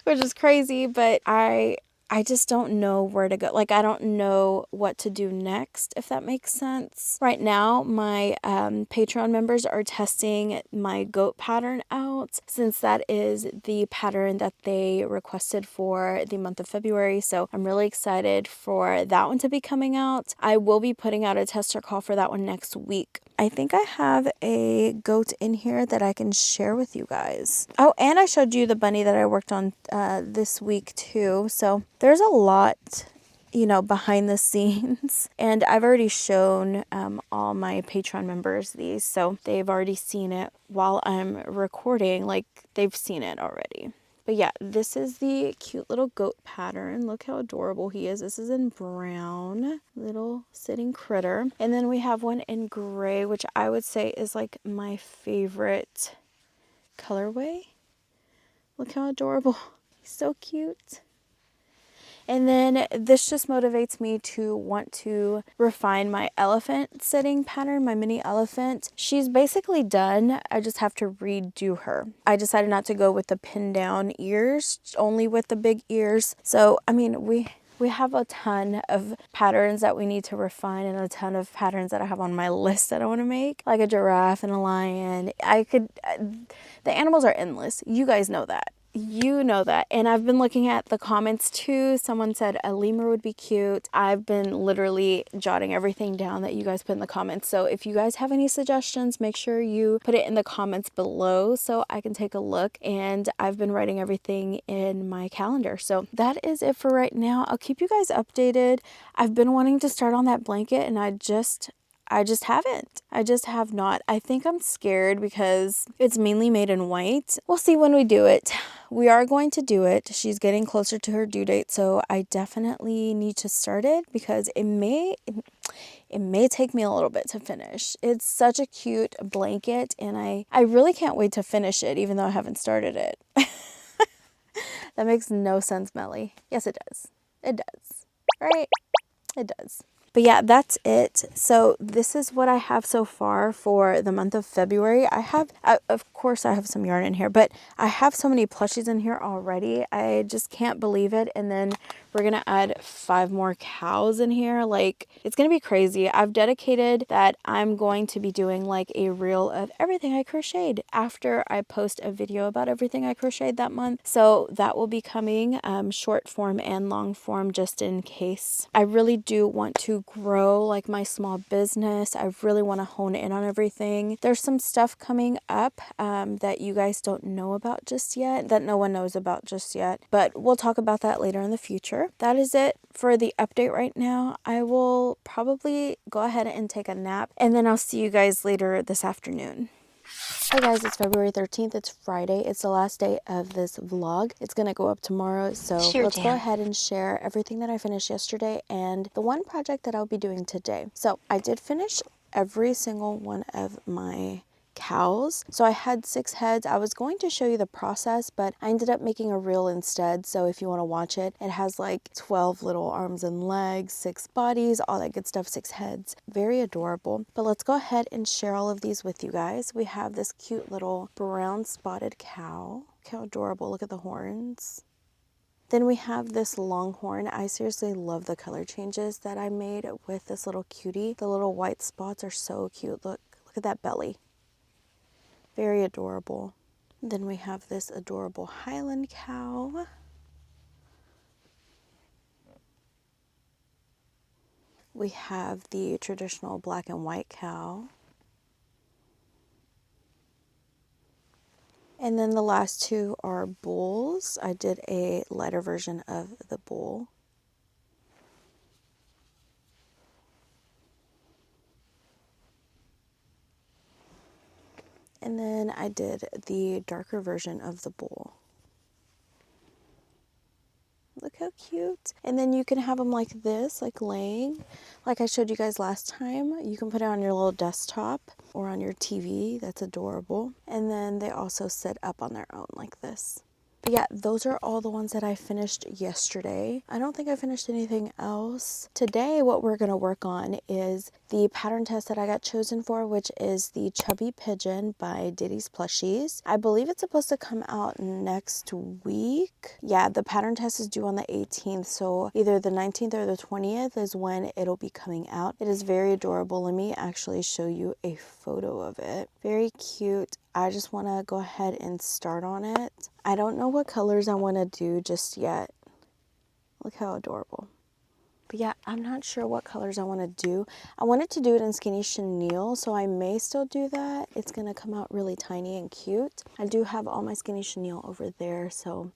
Speaker 1: Which is crazy, but I just don't know where to go. Like, I don't know what to do next, if that makes sense. Right now, my Patreon members are testing my goat pattern out, since that is the pattern that they requested for the month of February. So I'm really excited for that one to be coming out. I will be putting out a tester call for that one next week. I think I have a goat in here that I can share with you guys. Oh, and I showed you the bunny that I worked on this week too. So there's a lot, you know, behind the scenes. And I've already shown all my Patreon members these, so they've already seen it while I'm recording. Like, they've seen it already. But yeah, this is the cute little goat pattern. Look how adorable he is. This is in brown, little sitting critter. And then we have one in gray, which I would say is like my favorite colorway. Look how adorable. He's so cute. And then this just motivates me to want to refine my elephant sitting pattern, my mini elephant. She's basically done. I just have to redo her. I decided not to go with the pin down ears, only with the big ears. So, I mean, we have a ton of patterns that we need to refine, and a ton of patterns that I have on my list that I want to make, like a giraffe and a lion. The animals are endless. You guys know that. You know that. And I've been looking at the comments too. Someone said a lemur would be cute. I've been literally jotting everything down that you guys put in the comments. So if you guys have any suggestions, make sure you put it in the comments below so I can take a look. And I've been writing everything in my calendar. So that is it for right now. I'll keep you guys updated. I've been wanting to start on that blanket, and I just haven't. I just have not. I think I'm scared because it's mainly made in white. We'll see when we do it. We are going to do it. She's getting closer to her due date, so I definitely need to start it, because it may take me a little bit to finish. It's such a cute blanket, and I really can't wait to finish it, even though I haven't started it. That makes no sense, Melly. Yes, it does. It does. Right? It does. But yeah, that's it. So this is what I have so far for the month of February. Of course I have some yarn in here, but I have so many plushies in here already. I just can't believe it. And then we're going to add 5 more cows in here. Like, it's going to be crazy. I've dedicated that I'm going to be doing like a reel of everything I crocheted after I post a video about everything I crocheted that month. So that will be coming short form and long form, just in case. I really do want to grow like my small business. I really want to hone in on everything. There's some stuff coming up that you guys don't know about just yet, that no one knows about just yet, but we'll talk about that later in the future. That is it for the update right now. I will probably go ahead and take a nap, and then I'll see you guys later this afternoon. Hey guys, it's February 13th. It's Friday. It's the last day of this vlog. It's gonna go up tomorrow, so let's go ahead and share everything that I finished yesterday and the one project that I'll be doing today. So I did finish every single one of my cows. So I had 6 heads. I was going to show you the process, but I ended up making a reel instead. So if you want to watch it, it has like 12 little arms and legs, 6 bodies, all that good stuff, 6 heads. Very adorable. But let's go ahead and share all of these with you guys. We have this cute little brown spotted cow. Look how adorable. Look at the horns. Then we have this longhorn. I seriously love the color changes that I made with this little cutie. The little white spots are so cute. Look at that belly. Very adorable. Then we have this adorable Highland cow. We have the traditional black and white cow. And then the last 2 are bulls. I did a lighter version of the bull. And then I did the darker version of the bull. Look how cute. And then you can have them like this, like laying. Like I showed you guys last time. You can put it on your little desktop or on your TV. That's adorable. And then they also sit up on their own like this. But yeah, those are all the ones that I finished yesterday. I don't think I finished anything else. Today, what we're going to work on is the pattern test that I got chosen for, which is the Chubby Pigeon by Didsplushies. I believe it's supposed to come out next week. Yeah, the pattern test is due on the 18th, so either the 19th or the 20th is when it'll be coming out. It is very adorable. Let me actually show you a photo of it. Very cute. I just want to go ahead and start on it. I don't know what colors I want to do just yet. Look how adorable. But yeah, I'm not sure what colors I want to do. I wanted to do it in skinny chenille, so I may still do that. It's going to come out really tiny and cute. I do have all my skinny chenille over there, so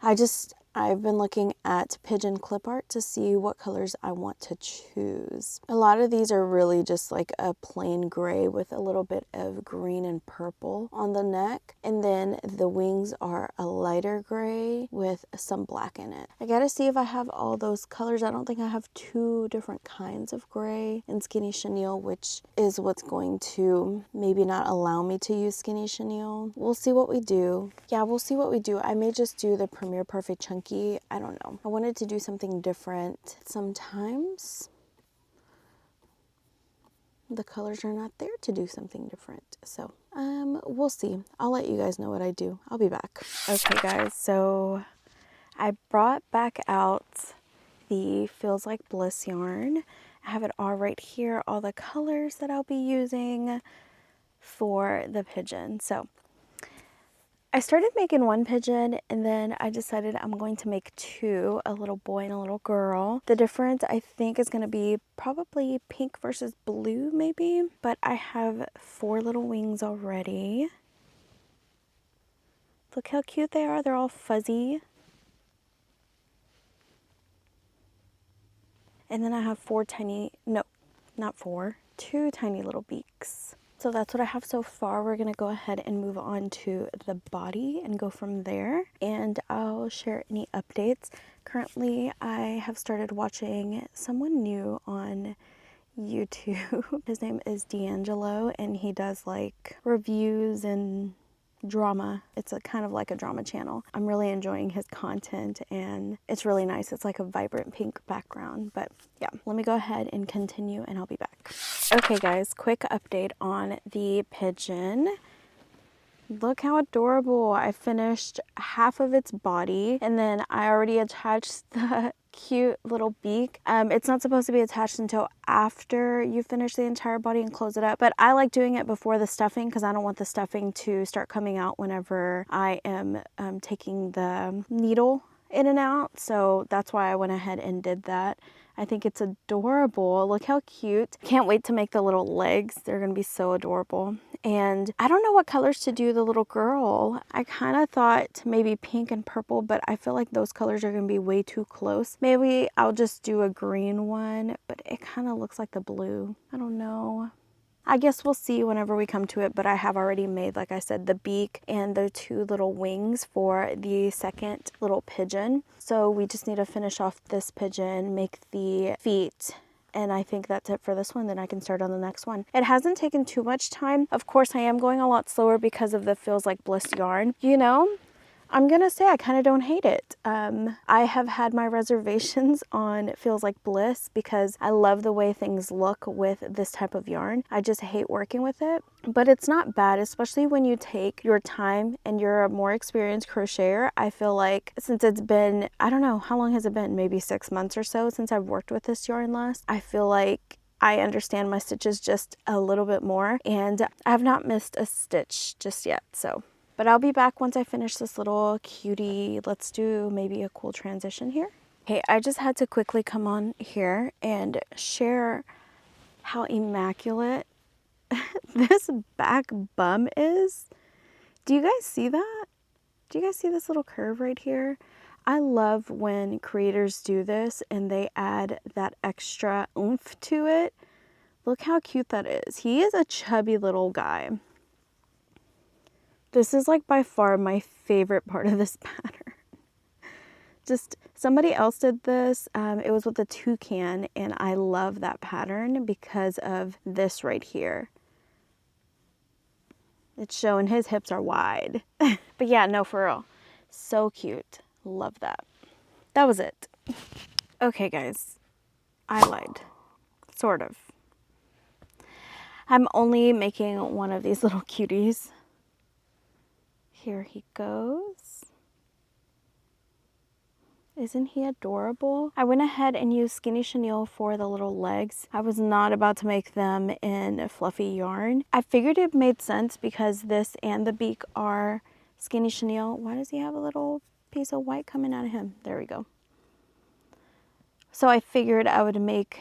Speaker 1: I've been looking at Pigeon clip art to see what colors I want to choose. A lot of these are really just like a plain gray with a little bit of green and purple on the neck. And then the wings are a lighter gray with some black in it. I gotta see if I have all those colors. I don't think I have 2 different kinds of gray in skinny chenille, which is what's going to maybe not allow me to use skinny chenille. We'll see what we do. Yeah, we'll see what we do. I may just do the Premier Perfect Chunky. I don't know. I wanted to do something different. Sometimes the colors are not there to do something different. So, we'll see. I'll let you guys know what I do. I'll be back. Okay, guys. So, I brought back out the Feels Like Bliss yarn. I have it all right here, all the colors that I'll be using for the pigeon. So, I started making 1 pigeon and then I decided I'm going to make 2, a little boy and a little girl. The difference I think is going to be probably pink versus blue maybe, but I have 4 little wings already. Look how cute they are. They're all fuzzy. And then I have 2 tiny little beaks. So that's what I have so far. We're gonna go ahead and move on to the body and go from there. And I'll share any updates. Currently, I have started watching someone new on YouTube. His name is D'Angelo and he does like reviews and drama. It's a kind of like a drama channel. I'm really enjoying his content and it's really nice. It's like a vibrant pink background. But yeah, let me go ahead and continue and I'll be back. Okay guys, quick update on the pigeon. Look how adorable. I finished half of its body and then I already attached the cute little beak. It's not supposed to be attached until after you finish the entire body and close it up, but I like doing it before the stuffing because I don't want the stuffing to start coming out whenever I am taking the needle in and out. So that's why I went ahead and did that. I think it's adorable. Look how cute. Can't wait to make the little legs. They're gonna be so adorable. And I don't know what colors to do the little girl. I kind of thought maybe pink and purple, but I feel like those colors are gonna be way too close. Maybe I'll just do a green one, but it kind of looks like the blue. I don't know. I guess we'll see whenever we come to it, but I have already made, like I said, the beak and the 2 little wings for the second little pigeon. So we just need to finish off this pigeon, make the feet, and I think that's it for this one. Then I can start on the next one. It hasn't taken too much time. Of course, I am going a lot slower because of the Feels Like Bliss yarn. You know, I'm gonna say I kind of don't hate it. I have had my reservations on Feels Like Bliss because I love the way things look with this type of yarn. I just hate working with it, but it's not bad, especially when you take your time and you're a more experienced crocheter. I feel like since it's been, I don't know, how long has it been? Maybe 6 months or so since I've worked with this yarn last. I feel like I understand my stitches just a little bit more, and I have not missed a stitch just yet, so. But I'll be back once I finish this little cutie. Let's do maybe a cool transition here. Okay, I just had to quickly come on here and share how immaculate this back bum is. Do you guys see that? Do you guys see this little curve right here? I love when creators do this and they add that extra oomph to it. Look how cute that is. He is a chubby little guy. This is like by far my favorite part of this pattern. Just somebody else did this. It was with a toucan, and I love that pattern because of this right here. It's showing his hips are wide. But yeah, no, for real. So cute. Love that. That was it. Okay, guys. I lied. Sort of. I'm only making one of these little cuties. Here he goes. Isn't he adorable? I went ahead and used skinny chenille for the little legs. I was not about to make them in fluffy yarn. I figured it made sense because this and the beak are skinny chenille. Why does he have a little piece of white coming out of him? There we go. So I figured I would make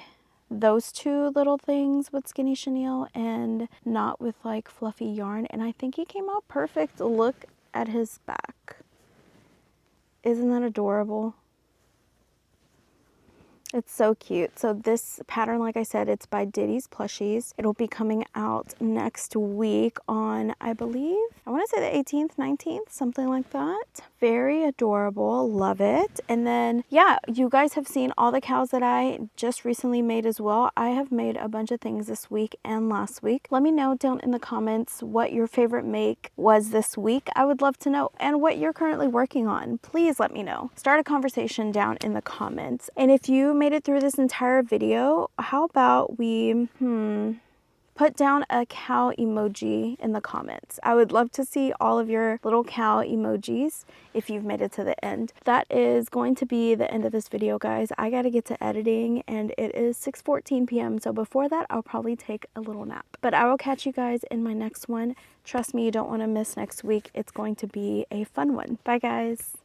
Speaker 1: those 2 little things with skinny chenille and not with like fluffy yarn. And I think he came out perfect. Look at his back. Isn't that adorable? It's so cute. So this pattern, like I said, it's by Didsplushies. It'll be coming out next week on, I believe, I want to say the 18th, 19th, something like that. Very adorable. Love it. And then, yeah, you guys have seen all the cows that I just recently made as well. I have made a bunch of things this week and last week. Let me know down in the comments what your favorite make was this week. I would love to know, and what you're currently working on. Please let me know. Start a conversation down in the comments. And if you made it through this entire video, how about we put down a cow emoji in the comments. I would love to see all of your little cow emojis if you've made it to the end. That is going to be the end of this video, guys. I gotta get to editing and it is 6:14 p.m. So before that, I'll probably take a little nap. But I will catch you guys in my next one. Trust me, you don't want to miss next week. It's going to be a fun one. Bye, guys.